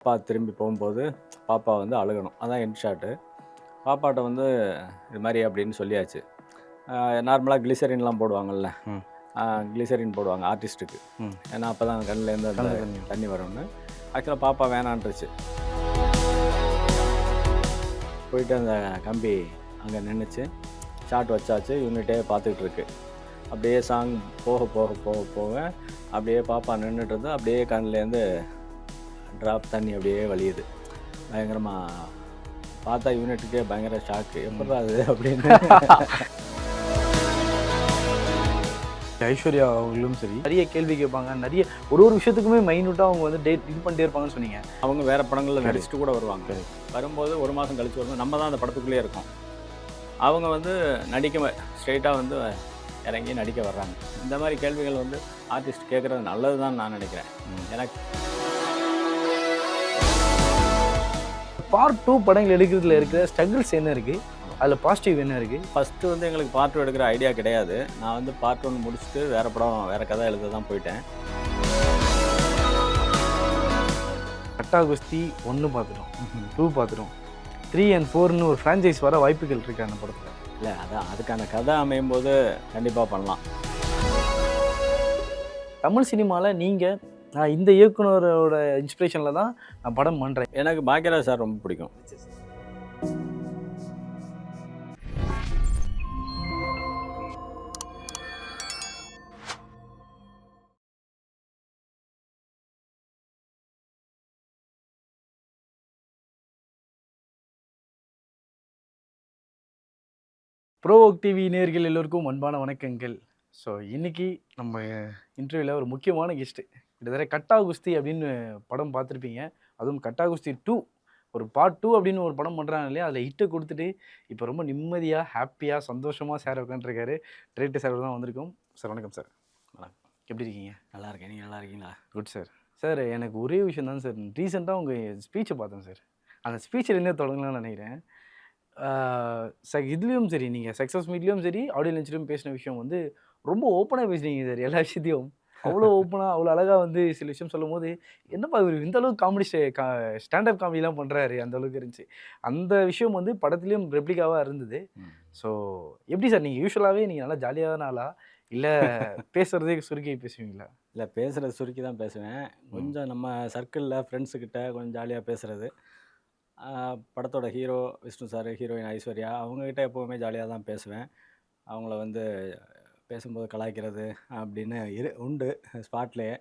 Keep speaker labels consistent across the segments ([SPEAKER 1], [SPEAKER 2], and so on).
[SPEAKER 1] அப்பா திரும்பி போகும்போது பாப்பா வந்து அழுகணும். அதான் எண்ட் ஷாட்டு. பாப்பாட்ட வந்து இது மாரி அப்படின்னு சொல்லியாச்சு. நார்மலா கிளிசரின்லாம் போடுவாங்கல்ல.
[SPEAKER 2] ம்.
[SPEAKER 1] கிளிசரின் போடுவாங்க ஆர்டிஸ்ட்டுக்கு.
[SPEAKER 2] ம்.
[SPEAKER 1] ஏன்னா அப்பதான் கண்லேருந்து அந்த
[SPEAKER 2] கண்ல தண்ணி.
[SPEAKER 1] தண்ணி வரும்னு. ஆக்சுவலா பாப்பா வேணான்ருச்சு. போயிட்டு அந்த கம்பி அங்க நின்னுச்சு. ஷாட் வச்சாச்சு. யூனிட்டே பார்த்துக்கிட்டு இருக்கு. அப்படியே சாங் போக போக போக போக அப்படியே பாப்பா நின்னுட்டு இருந்தா, அப்படியே கண்லேருந்து ட்ராப் தண்ணி அப்படியே வழியுது. பயங்கரமா பார்த்தா யூனிட்டுக்கே பயங்கர ஷாக்கு. எப்புட்றா அது அப்படின்னு.
[SPEAKER 2] ஐஸ்வர்யா அவர்களும் சரி, நிறைய கேள்வி கேட்பாங்க. நிறைய ஒரு விஷயத்துக்குமே மைன்யூட்டா அவங்க வந்து இது பண்ணிட்டே இருப்பாங்கன்னு சொன்னீங்க.
[SPEAKER 1] அவங்க வேற படங்கள்ல நடிச்சுட்டு கூட வருவாங்க. வரும்போது 1 மாதம் கழிச்சு வரும்போது நம்ம தான் அந்த படத்துக்குள்ளேயே இருக்கோம். அவங்க வந்து ஸ்ட்ரெயிட்டா வந்து இறங்கி நடிக்க வர்றாங்க. இந்த மாதிரி கேள்விகள் வந்து ஆர்டிஸ்ட் கேட்குறது நல்லது தான் நான் நினைக்கிறேன். எனக்கு
[SPEAKER 2] பார்ட் 2 படங்கள் எடுக்கிறதுல இருக்கிற ஸ்ட்ரகிள்ஸ் என்ன இருக்கு? அதுல பாசிட்டிவ் என்ன இருக்கு?
[SPEAKER 1] ஃபஸ்ட்டு வந்து எங்களுக்கு பார்ட் 2 எடுக்கிற ஐடியா கிடையாது. நான் வந்து பார்ட் 1 முடிச்சுட்டு வேற படம் வேற கதை எழுத தான் போயிட்டேன்.
[SPEAKER 2] கட்டா குஸ்தி 1 பார்த்துட்டோம், 2 பார்த்துட்டோம், 3 and 4ன்னு ஒரு ஃப்ரான்ச்சைஸ் வர வாய்ப்புகள் இருக்கு அந்த படத்துல.
[SPEAKER 1] இல்லை அதான் அதுக்கான கதை அமையும் போது கண்டிப்பாக பண்ணலாம்.
[SPEAKER 2] தமிழ் சினிமால நீங்க நான் இந்த இயக்குனரோட இன்ஸ்பிரேஷன்ல தான் நான் படம் பண்றேன்.
[SPEAKER 1] எனக்கு பாக்யராஜ் சார் ரொம்ப பிடிக்கும்.
[SPEAKER 2] ப்ரோவோக் டிவி நேயர்கள் எல்லோருக்கும் அன்பான வணக்கங்கள். ஸோ இன்னைக்கு நம்ம இன்டர்வியூவில் ஒரு முக்கியமான கெஸ்ட்டு. கிட்டத்தட்ட கட்டா குஸ்தி அப்படின்னு படம் பார்த்துருப்பீங்க. அதுவும் கட்டா குஸ்தி 2 ஒரு பார்ட் 2 அப்படின்னு ஒரு படம் பண்ணுறாங்க இல்லையா, அதில் ஹிட்டை கொடுத்துட்டு இப்போ ரொம்ப நிம்மதியாக ஹாப்பியாக சந்தோஷமாக சார் உட்காந்துருக்காரு. டிரெக்டர் சார் தான் வந்திருக்கோம். சார் வணக்கம் சார்.
[SPEAKER 1] வணக்கம்.
[SPEAKER 2] எப்படி இருக்கீங்க?
[SPEAKER 1] நல்லா இருக்கேன். நீங்கள் நல்லா இருக்கீங்களா?
[SPEAKER 2] Good sir. சார் எனக்கு ஒரே விஷயம் தான் சார், ரீசெண்டாக உங்கள் ஸ்பீச்சை பார்த்தேன் சார். அந்த ஸ்பீச்சிலேருந்தே தொடங்கலாம்னு நினைக்கிறேன். இதுலேயும் சரி, நீங்கள் சக்ஸஸ் மீட்லேயும் சரி, ஆடியோ லஞ்ச்லேயும் பேசின விஷயம் வந்து ரொம்ப ஓப்பனாக பேசுனீங்க சார். எல்லா விஷயத்தையும் அவ்வளோ ஓப்பனாக அவ்வளோ அழகாக வந்து சில விஷயம் சொல்லும் போது, என்னப்பா இவர் இந்த அளவுக்கு காமெடி ஸ்டாண்டப் காமெடிலாம் பண்ணுறாரு, அந்த அளவுக்கு இருந்துச்சு. அந்த விஷயம் வந்து படத்துலேயும் ரெப்ளிகாவாக இருந்தது. ஸோ எப்படி சார், நீங்கள் யூஸ்வலாகவே நீங்கள் நல்லா ஜாலியான ஆளா, இல்லை பேசுகிறதே சுருக்கி பேசுவீங்களா?
[SPEAKER 1] இல்லை பேசுகிறது சுருக்கி தான் பேசுவேன். கொஞ்சம் நம்ம சர்க்கிளில் ஃப்ரெண்ட்ஸுக்கிட்ட கொஞ்சம் ஜாலியாக பேசுகிறது. படத்தோட hero Vishnu sir, heroine Aishwarya அவங்கக்கிட்ட எப்போவுமே ஜாலியாக தான் பேசுவேன். அவங்கள வந்து பேசும்போது கலாய்க்கிறது அப்படின்னு உண்டு ஸ்பாட்லேயே.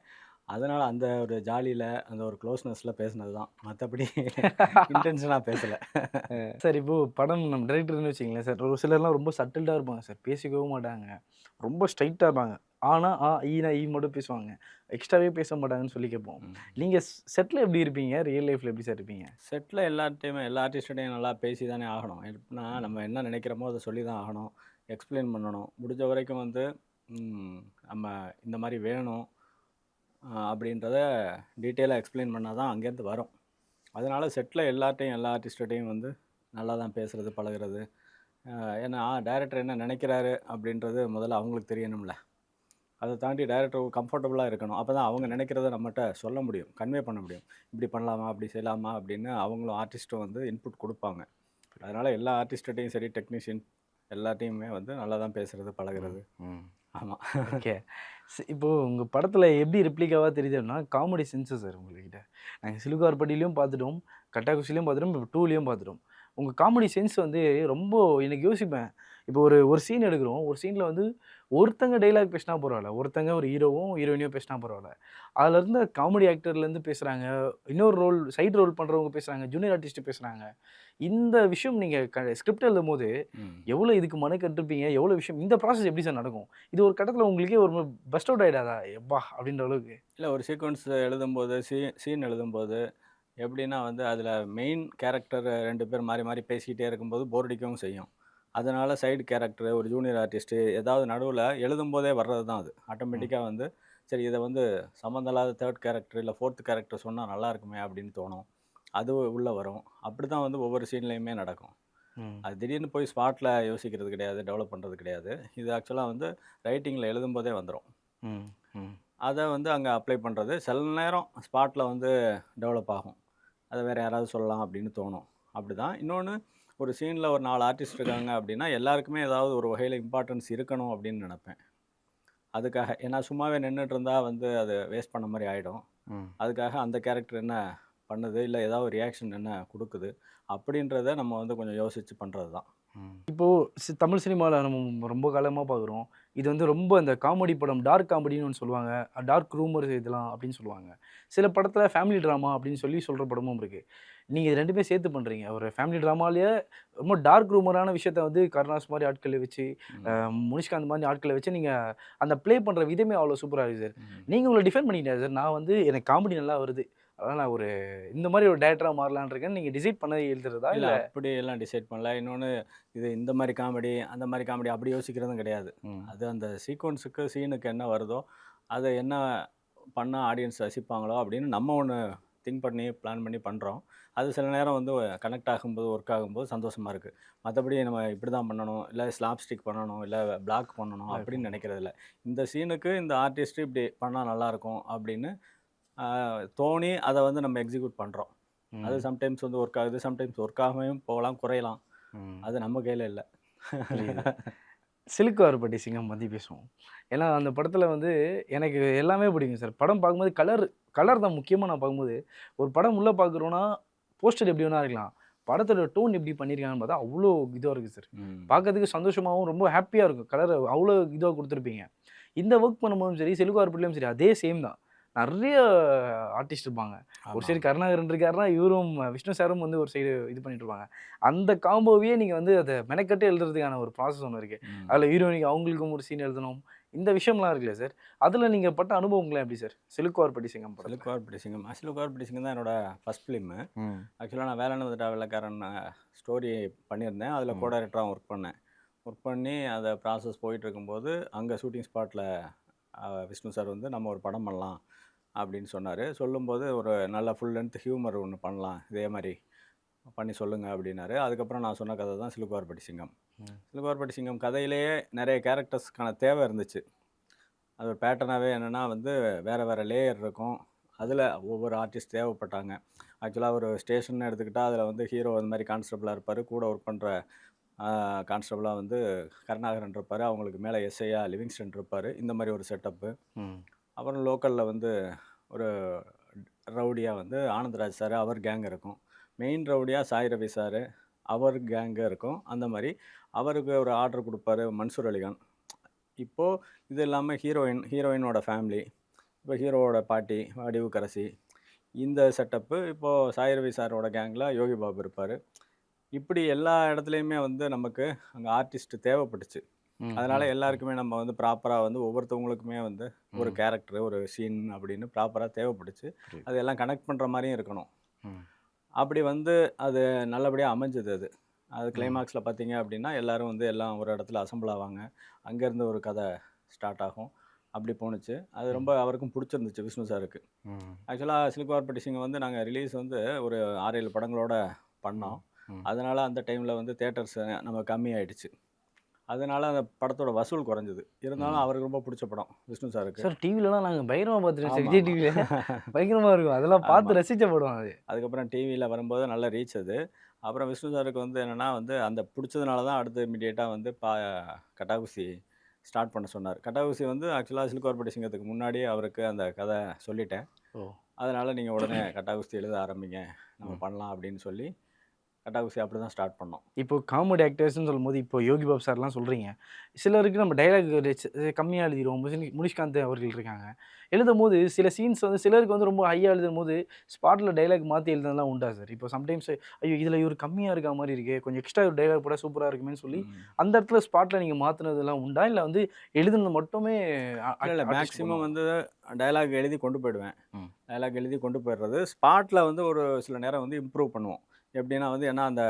[SPEAKER 1] அதனால் அந்த ஒரு ஜாலியில் அந்த ஒரு க்ளோஸ்னஸில் பேசுனது தான். மற்றபடி இன்டென்ஷனாக பேசலை.
[SPEAKER 2] சார் இப்போது படம் நம்ம டைரக்டர்னு வச்சிங்களேன் சார், ஒரு சிலர்லாம் ரொம்ப சட்டில்டாக இருப்பாங்க சார், பேசிக்கவும் மாட்டாங்க, ரொம்ப ஸ்ட்ரைட்டாக இருப்பாங்க. ஆனா ஈனா ஈ மட்டும் பேசுவாங்க, எக்ஸ்ட்ராவே பேச மாட்டாங்கன்னு சொல்லி கேட்போம். நீங்கள் செட்டில் எப்படி இருப்பீங்க, ரியல் லைஃப்பில் எப்படி சார் இருப்பீங்க?
[SPEAKER 1] செட்டில் எல்லார்ட்டையுமே எல்லா ஆர்டிஸ்ட்டையும் நல்லா பேசி தானே ஆகணும். எப்படின்னா நம்ம என்ன நினைக்கிறோமோ அதை சொல்லி தான் ஆகணும். எக்ஸ்பிளைன் பண்ணணும். முடிஞ்ச வரைக்கும் வந்து நம்ம இந்த மாதிரி வேணும் அப்படின்றத டீட்டெயிலாக எக்ஸ்பிளைன் பண்ணால் தான் அங்கேருந்து வரும். அதனால் செட்டில் எல்லார்ட்டையும் எல்லா ஆர்டிஸ்ட்டையும் வந்து நல்லா தான் பேசுகிறது பழகிறது. ஏன்னா டைரக்டர் என்ன நினைக்கிறாரு அப்படின்றது முதல்ல அவங்களுக்கு தெரியணும்ல. அதை தாண்டி டைரக்டர் கம்ஃபர்டபுளாக இருக்கணும். அப்போ தான் அவங்க நினைக்கிறத நம்மகிட்ட சொல்ல முடியும், கன்வே பண்ண முடியும். இப்படி பண்ணலாமா, அப்படி செய்யலாமா அப்படின்னு அவங்களும் ஆர்டிஸ்ட்டும் வந்து இன்புட் கொடுப்பாங்க. அதனால் எல்லா ஆர்டிஸ்ட்டையும் சரி, டெக்னீஷியன் எல்லாத்தையுமே வந்து நல்லா தான் பேசுகிறது பழகிறது. ஆமாம்.
[SPEAKER 2] ஓகே. இப்போது உங்கள் படத்தில் எப்படி ரெப்ளிகாவாக தெரியுதுன்னா காமெடி சென்ஸு சார் உங்கள்கிட்ட. நாங்கள் சிலுகார்பட்டிலையும் பார்த்துட்டோம், கட்டாக்குச்சிலையும் பார்த்துட்டோம், இப்போ 2லேயும் பார்த்துட்டோம். உங்கள் காமெடி சென்ஸ் வந்து ரொம்ப எனக்கு யோசிப்பேன். இப்போ ஒரு சீன் எடுக்கிறோம், ஒரு சீனில் வந்து ஒருத்தங்க டைலாக் பேசினா பரவாயில்ல, ஒருத்தங்க ஒரு ஹீரோவும் ஹீரோயினியும் பேசினா பரவாயில்ல, அதில் இருந்த காமெடி ஆக்டர்லேருந்து பேசுகிறாங்க, இன்னொரு ரோல் சைடு ரோல் பண்ணுறவங்க பேசுகிறாங்க, ஜூனியர் ஆர்டிஸ்ட்டு பேசுகிறாங்க. இந்த விஷயம் நீங்கள் ஸ்கிரிப்ட் எழுதும்போது எவ்வளோ இதுக்கு மெனக்கெட்டுருப்பீங்க, எவ்வளோ விஷயம் இந்த ப்ராசஸ் எப்படி சார் நடக்கும்? இது ஒரு கட்டத்தில் உங்களுக்கே ஒரு பஸ்ட் அவுட் ஆகிடாதா, எப்பா அப்படின்ற அளவுக்கு?
[SPEAKER 1] இல்லை, ஒரு சீக்வன்ஸ் எழுதும்போது சீன் எழுதும்போது எப்படின்னா வந்து அதில் மெயின் கேரக்டர் 2 பேர் மாறி மாறி பேசிக்கிட்டே இருக்கும்போது போர் அடிக்கவும் செய்யும். அதனால் சைடு கேரக்டர் ஒரு ஜூனியர் ஆர்டிஸ்ட்டு ஏதாவது நடுவில் எழுதும்போதே வர்றது தான் அது. ஆட்டோமேட்டிக்காக வந்து சரி இதை வந்து சம்மந்தம் இல்லாத 3rd கேரக்டர் இல்லை 4th கேரக்டர் சொன்னால் நல்லா இருக்குமே அப்படின்னு தோணும். அது உள்ளே வரும். அப்படி தான் வந்து ஒவ்வொரு சீன்லேயுமே நடக்கும். அது திடீர்னு போய் ஸ்பாட்டில் யோசிக்கிறது கிடையாது, டெவலப் பண்ணுறது கிடையாது. இது ஆக்சுவலாக வந்து ரைட்டிங்கில் எழுதும்போதே வந்துடும். அதை வந்து அங்கே அப்ளை பண்ணுறது சில நேரம் ஸ்பாட்டில் வந்து டெவலப் ஆகும். அதை வேறு யாராவது சொல்லலாம் அப்படின்னு தோணும். அப்படிதான். இன்னொன்று, ஒரு சீனில் ஒரு 4 ஆர்டிஸ்ட் இருக்காங்க அப்படின்னா எல்லாருக்குமே ஏதாவது ஒரு வகையில் இம்பார்ட்டன்ஸ் இருக்கணும் அப்படின்னு நினப்பேன். அதுக்காக ஏன்னா சும்மாவே நின்றுட்டு இருந்தா வந்து அது வேஸ்ட் பண்ண மாதிரி ஆகிடும்.
[SPEAKER 2] ம்.
[SPEAKER 1] அதுக்காக அந்த கேரக்டர் என்ன பண்ணுது, இல்லை ஏதாவது ஒரு ரியாக்ஷன் என்ன கொடுக்குது அப்படின்றத நம்ம வந்து கொஞ்சம் யோசித்து பண்ணுறது தான்.
[SPEAKER 2] இப்போ தமிழ் சினிமாவில் நம்ம ரொம்ப காலமாக பார்க்குறோம். இது வந்து ரொம்ப இந்த காமெடி படம், டார்க் காமெடின்னு ஒண்ணு சொல்லுவாங்க. டார்க் ரூமர் இதெல்லாம் அப்படின்னு சொல்லுவாங்க. சில படத்தில் ஃபேமிலி ட்ராமா அப்படின்னு சொல்லி சொல்கிற படமும் இருக்கு. நீங்க இது 2மே சேர்த்து பண்றீங்க. ஒரு ஃபேமிலி ட்ராமாலயே ரொம்ப டார்க் ரூமரான விஷயத்த வந்து கருணாஸ் மாரி ஆட்கள வச்சு,
[SPEAKER 1] ம்.
[SPEAKER 2] முனிஷ்காந்த் மாரி ஆட்கள வச்சு நீங்க அந்த ப்ளே பண்ற விதமே அவ்வளோ சூப்பரா இருக்கு சார்.
[SPEAKER 1] ம்.
[SPEAKER 2] நீங்க உங்கள டிஃபைன் பண்ணிக்கிட்டீங்க சார். நான் வந்து எனக்கு காமெடி நல்லா வருது. அதனால நான் ஒரு இந்த மாரி ஒரு டைரக்டரா மாறலாம்ன்னு இருக்கேன்னு நீங்க டிசைட் பண்ணி எழுதுறதா?
[SPEAKER 1] இல்ல
[SPEAKER 2] இல்ல
[SPEAKER 1] அப்படியெல்லாம் டிசைட் பண்ணல. இன்னொன்னு, இது இந்த மாரி காமெடி, அந்த மாரி காமெடி அப்படி யோசிக்கிறதும் கிடையாது.
[SPEAKER 2] ம்.
[SPEAKER 1] அது அந்த சீக்வென்ஸுக்கு, சீனுக்கு என்ன வருதோ, அத என்ன பண்ணா ஆடியன்ஸ் ரசிப்பாங்களோ அப்படின்னு நம்ம ஒண்ணு திங்க் பண்ணி, பிளான் பண்ணி பண்றோம். அது சில நேரம் வந்து கனெக்ட் ஆகும்போது, ஒர்க் ஆகும்போது சந்தோஷமா இருக்கு. மத்தபடி நம்ம இப்படி தான் பண்ணணும், இல்ல ஸ்லாப்ஸ்டிக் பண்ணணும், இல்ல பிளாக் பண்ணணும்
[SPEAKER 2] நல்லா
[SPEAKER 1] அப்படின்னு
[SPEAKER 2] இருக்கும்.
[SPEAKER 1] நினைக்கிறதில்ல. இந்த சீனுக்கு இந்த ஆர்டிஸ்ட் இப்படி பண்ணா நல்லாயிருக்கும் அப்படின்னு அ தோணி அத வந்து நம்ம எக்ஸிக்யூட் பண்றோம். அது
[SPEAKER 2] ம்.
[SPEAKER 1] சம்டைம்ஸ் வந்து ஒர்க் ஆகுது. சம்டைம்ஸ் ஒர்க் ஆகாமயும் போகலாம், குறையலாம்.
[SPEAKER 2] ம்.
[SPEAKER 1] அது நம்ம கையில இல்ல.
[SPEAKER 2] புரியுது. சிலுக்குவார்பட்டி சிங்கம் பத்தி பேசுவோம். ஏன்னா, அந்த படத்துல வந்து எனக்கு எல்லாமே பிடிக்கும் சார். படம் பார்க்கும்போது கலர் கலர் தான் முக்கியமா நான் பார்க்கும்போது, ஒரு படம் உள்ள பார்க்குறோம்னா, போஸ்டர் எப்படி வேணா இருக்கலாம். படத்தோட டோன் எப்படி பண்ணியிருக்காங்கன்னு பார்த்தா, அவ்ளோ இதுவா இருக்கு சார்.
[SPEAKER 1] ம்.
[SPEAKER 2] பார்க்கறதுக்கு சந்தோஷமாவும், ரொம்ப ஹேப்பியா இருக்கும். கலர் அவ்ளோ இதுவா குடுத்துருப்பீங்க. இந்த ஒர்க் பண்ணும்போதும் சரி, சிலுக்குவார்பட்டிலயும் சரி, அதே சேம் தான். நெறைய ஆர்டிஸ்ட் இருப்பாங்க. ஒரு
[SPEAKER 1] ஆமா.
[SPEAKER 2] சைடு கருணாகரன் இருக்காருன்னா, இவரும் விஷ்ணு சாரும் வந்து ஒரு சைடு இது பண்ணிட்டு இருப்பாங்க. அந்த காம்போவையே நீங்க வந்து அத மெனக்கட்டு எழுதுறதுக்கான ஒரு ப்ராசஸ் ஒண்ணு இருக்கு.
[SPEAKER 1] ம்.
[SPEAKER 2] அதுல ஹீரோயினுக்கு அவங்களுக்கும் ஒரு சீன் எழுதணும். இந்த விஷயம்லாம் இருக்குல்ல சார். அதுல நீங்க பட்ட அனுபவங்கள்லாம் எப்படி சார்? சிலுக்குவார்பட்டி சிங்கம் படத்துல.
[SPEAKER 1] சிலுக்குவார்பட்டி சிங்கம். சிலுக்குவார்பட்டி சிங்கம் தான் என்னோட ஃபர்ஸ்ட் ஃபிலிமு.
[SPEAKER 2] ம்.
[SPEAKER 1] ஆக்சுவலா நான் வேலன்னு வந்துட்டா வெள்ளைக்காரன் ஸ்டோரி பண்ணியிருந்தேன். அதில கோ
[SPEAKER 2] ம்.
[SPEAKER 1] டைரக்டராவும் ஒர்க் பண்ணேன். ஒர்க் பண்ணி அத ப்ராசஸ் போயிட்டுருக்கும்போது, அங்க ஷூட்டிங் ஸ்பாட்ல விஷ்ணு சார் வந்து நம்ம ஒரு படம் பண்ணலாம் அப்படின்னு சொன்னாரு. சொல்லும்போது ஒரு நல்ல ஃபுல் லென்த் ஹியூமர் ஒண்ணு பண்ணலாம். இதே மாரி பண்ணி சொல்லுங்க அப்படின்னாரு. அதுக்கப்புறம் நான் சொன்ன கதை தான் சிலுக்குவார்பட்டி சிங்கம்.
[SPEAKER 2] ம்.
[SPEAKER 1] சிலுக்குவார்பட்டி சிங்கம் கதையிலேயே நெறைய கேரக்டர்ஸ்க்கான தேவை இருந்துச்சு. அது ஒரு பேட்டர்னாவே என்னன்னா வந்து வேற வேற லேயர் இருக்கும். அதில ஒவ்வொரு ஆர்டிஸ்ட் தேவைப்பட்டாங்க. ஆக்சுவலா ஒரு ஸ்டேஷன்னு எடுத்துக்கிட்டா, அதில வந்து ஹீரோ அந்த மாரி கான்ஸ்டபிளா இருப்பாரு. கூட ஒர்க் பண்ற கான்ஸ்டபிளா வந்து கருணாகரன் இருப்பாரு. அவங்களுக்கு மேல எஸ்ஐயா லிவிங்ஸ்டன் இருப்பாரு. இந்த மாரி ஒரு செட்டப்பு.
[SPEAKER 2] ம்.
[SPEAKER 1] அப்புறம் லோக்கல்ல வந்து ஒரு ரவுடியா வந்து ஆனந்தராஜ் சார், அவர் கேங் இருக்கும். மெயின் ரவுடியா சாய் ரவி சாரு, அவர் கேங்கு இருக்கும். அந்த மாரி அவருக்கு ஒரு ஆர்டர் குடுப்பாரு மன்சூர் அலிகான். இப்போ இது இல்லாம ஹீரோயினோட ஃபேமிலி. இப்போ ஹீரோவோட பாட்டி வடிவுக்கரசி. இந்த செட்டப்பு இப்போ சாய் ரவி சாரோட கேங்ல யோகி பாபு இருப்பாரு. இப்படி எல்லா இடத்துலயுமே வந்து நமக்கு அங்க ஆர்டிஸ்ட் தேவைப்பட்டுச்சு.
[SPEAKER 2] ம்.
[SPEAKER 1] அதனால
[SPEAKER 2] ம். ம்.
[SPEAKER 1] எல்லாருக்குமே நம்ம வந்து ப்ராப்பரா வந்து ஒவ்வொருத்தவங்களுக்குமே வந்து ஒரு
[SPEAKER 2] ம்.
[SPEAKER 1] கேரக்டர், ஒரு சீன் அப்படின்னு ப்ராப்பரா தேவைப்பட்டுச்சு.
[SPEAKER 2] புரியுது.
[SPEAKER 1] அது எல்லாம் கனெக்ட் பண்ற மாரியும் இருக்கணும்.
[SPEAKER 2] ம்.
[SPEAKER 1] அப்படி வந்து அது நல்லபடியா அமைஞ்சது அது. அது
[SPEAKER 2] ம்.
[SPEAKER 1] கிளைமாக்ஸ்ல பார்த்தீங்க அப்படின்னா, எல்லாரும் வந்து எல்லாம் ஒரு இடத்துல அசெம்பிள் ஆவாங்க. அங்கேருந்து ஒரு கதை ஸ்டார்ட் ஆகும். அப்படி போணுச்சு. அது
[SPEAKER 2] ம்.
[SPEAKER 1] ரொம்ப அவருக்கும் புடிச்சிருந்துச்சு விஷ்ணு சாருக்கு.
[SPEAKER 2] ம்.
[SPEAKER 1] ஆக்சுவலா சிலுக்குவார்பட்டி சிங்கம் வந்து நாங்க ரிலீஸ் வந்து ஒரு 6, 7 படங்களோட
[SPEAKER 2] ம்.
[SPEAKER 1] பண்ணோம்.
[SPEAKER 2] ம்.
[SPEAKER 1] அதனால அந்த டைம்ல வந்து தியேட்டர்ஸ் நம்ம கம்மியாயிடுச்சு. அதனால அந்த படத்தோட வசூல் குறைஞ்சது. இருந்தாலும்
[SPEAKER 2] ம்.
[SPEAKER 1] அவருக்கு ரொம்ப புடிச்ச படம் விஷ்ணு சாருக்கு.
[SPEAKER 2] சார் டிவிலலாம் நாங்க பயங்கரமா பார்த்துருக்கோம் சார். விஜய்
[SPEAKER 1] ஆமாமா.
[SPEAKER 2] டிவில பயங்கரமா இருக்கும். அதெல்லாம்
[SPEAKER 1] ஆமா.
[SPEAKER 2] பார்த்து ரசிச்ச படம் அது.
[SPEAKER 1] அதுக்கப்புறம் டிவியில வரும்போது நல்ல ரீச் அது. அப்புறம் விஷ்ணு சாருக்கு வந்து என்னன்னா வந்து அந்த புடிச்சதுனால தான் அடுத்து இமிடியேட்டா வந்து கட்டாகுசி ஸ்டார்ட் பண்ண சொன்னாரு. கட்டாகுசி வந்து ஆக்சுவலா சிலுக்குவார்பட்டி சிங்கத்துக்கு முன்னாடியே அவருக்கு அந்த கதை சொல்லிட்டேன்.
[SPEAKER 2] ஓ!
[SPEAKER 1] அதனால நீங்க உடனே கட்டாகுஸ்தி எழுத ஆரம்பிங்க. நம்ம
[SPEAKER 2] ம்.
[SPEAKER 1] பண்ணலாம் அப்படின்னு சொல்லி கட்டாகுஸ்தி அப்படிதான் ஸ்டார்ட் பண்ணோம்.
[SPEAKER 2] இப்போ காமெடி ஆக்டர்ஸ்ன்னு சொல்லும்போது, இப்போ யோகி பாபு சார்லாம் சொல்றீங்க. சிலருக்கு நம்ம டயலாக் கம்மியா எழுதிருவோம். முனிஷ்காந்த் அவர்கள் இருக்காங்க. எழுதும்போது சில சீன்ஸ் வந்து சிலருக்கு வந்து ரொம்ப ஹையா எழுதும்போது, ஸ்பாட்ல டயலாக் மாத்தி எழுதுனதுலாம் உண்டா சார்? இப்போ சம்டைம்ஸ் ஐயோ! இதுல இவரு கம்மியா இருக்கா மாரி இருக்கே. கொஞ்சம் எக்ஸ்ட்ரா ஒரு டயலாக் போட்டா சூப்பரா இருக்குமேன்னு சொல்லி,
[SPEAKER 1] ம்.
[SPEAKER 2] அந்த இடத்துல ஸ்பாட்ல நீங்க மாத்துனதெல்லாம் உண்டா? இல்ல வந்து எழுதுனது மட்டுமே
[SPEAKER 1] இல்ல
[SPEAKER 2] ஆர்டிஸ்ட்
[SPEAKER 1] மேக்ஸிமம்
[SPEAKER 2] பண்ணுவாங்களா?
[SPEAKER 1] வந்து டயலாக் எழுதி கொண்டு போயிடுவேன்.
[SPEAKER 2] ம்.
[SPEAKER 1] டயலாக் எழுதி கொண்டு போயிடுறது. ஸ்பாட்ல வந்து ஒரு சில நேரம் வந்து இம்ப்ரூவ் பண்ணுவோம். எப்படின்னா வந்து ஏன்னா அந்த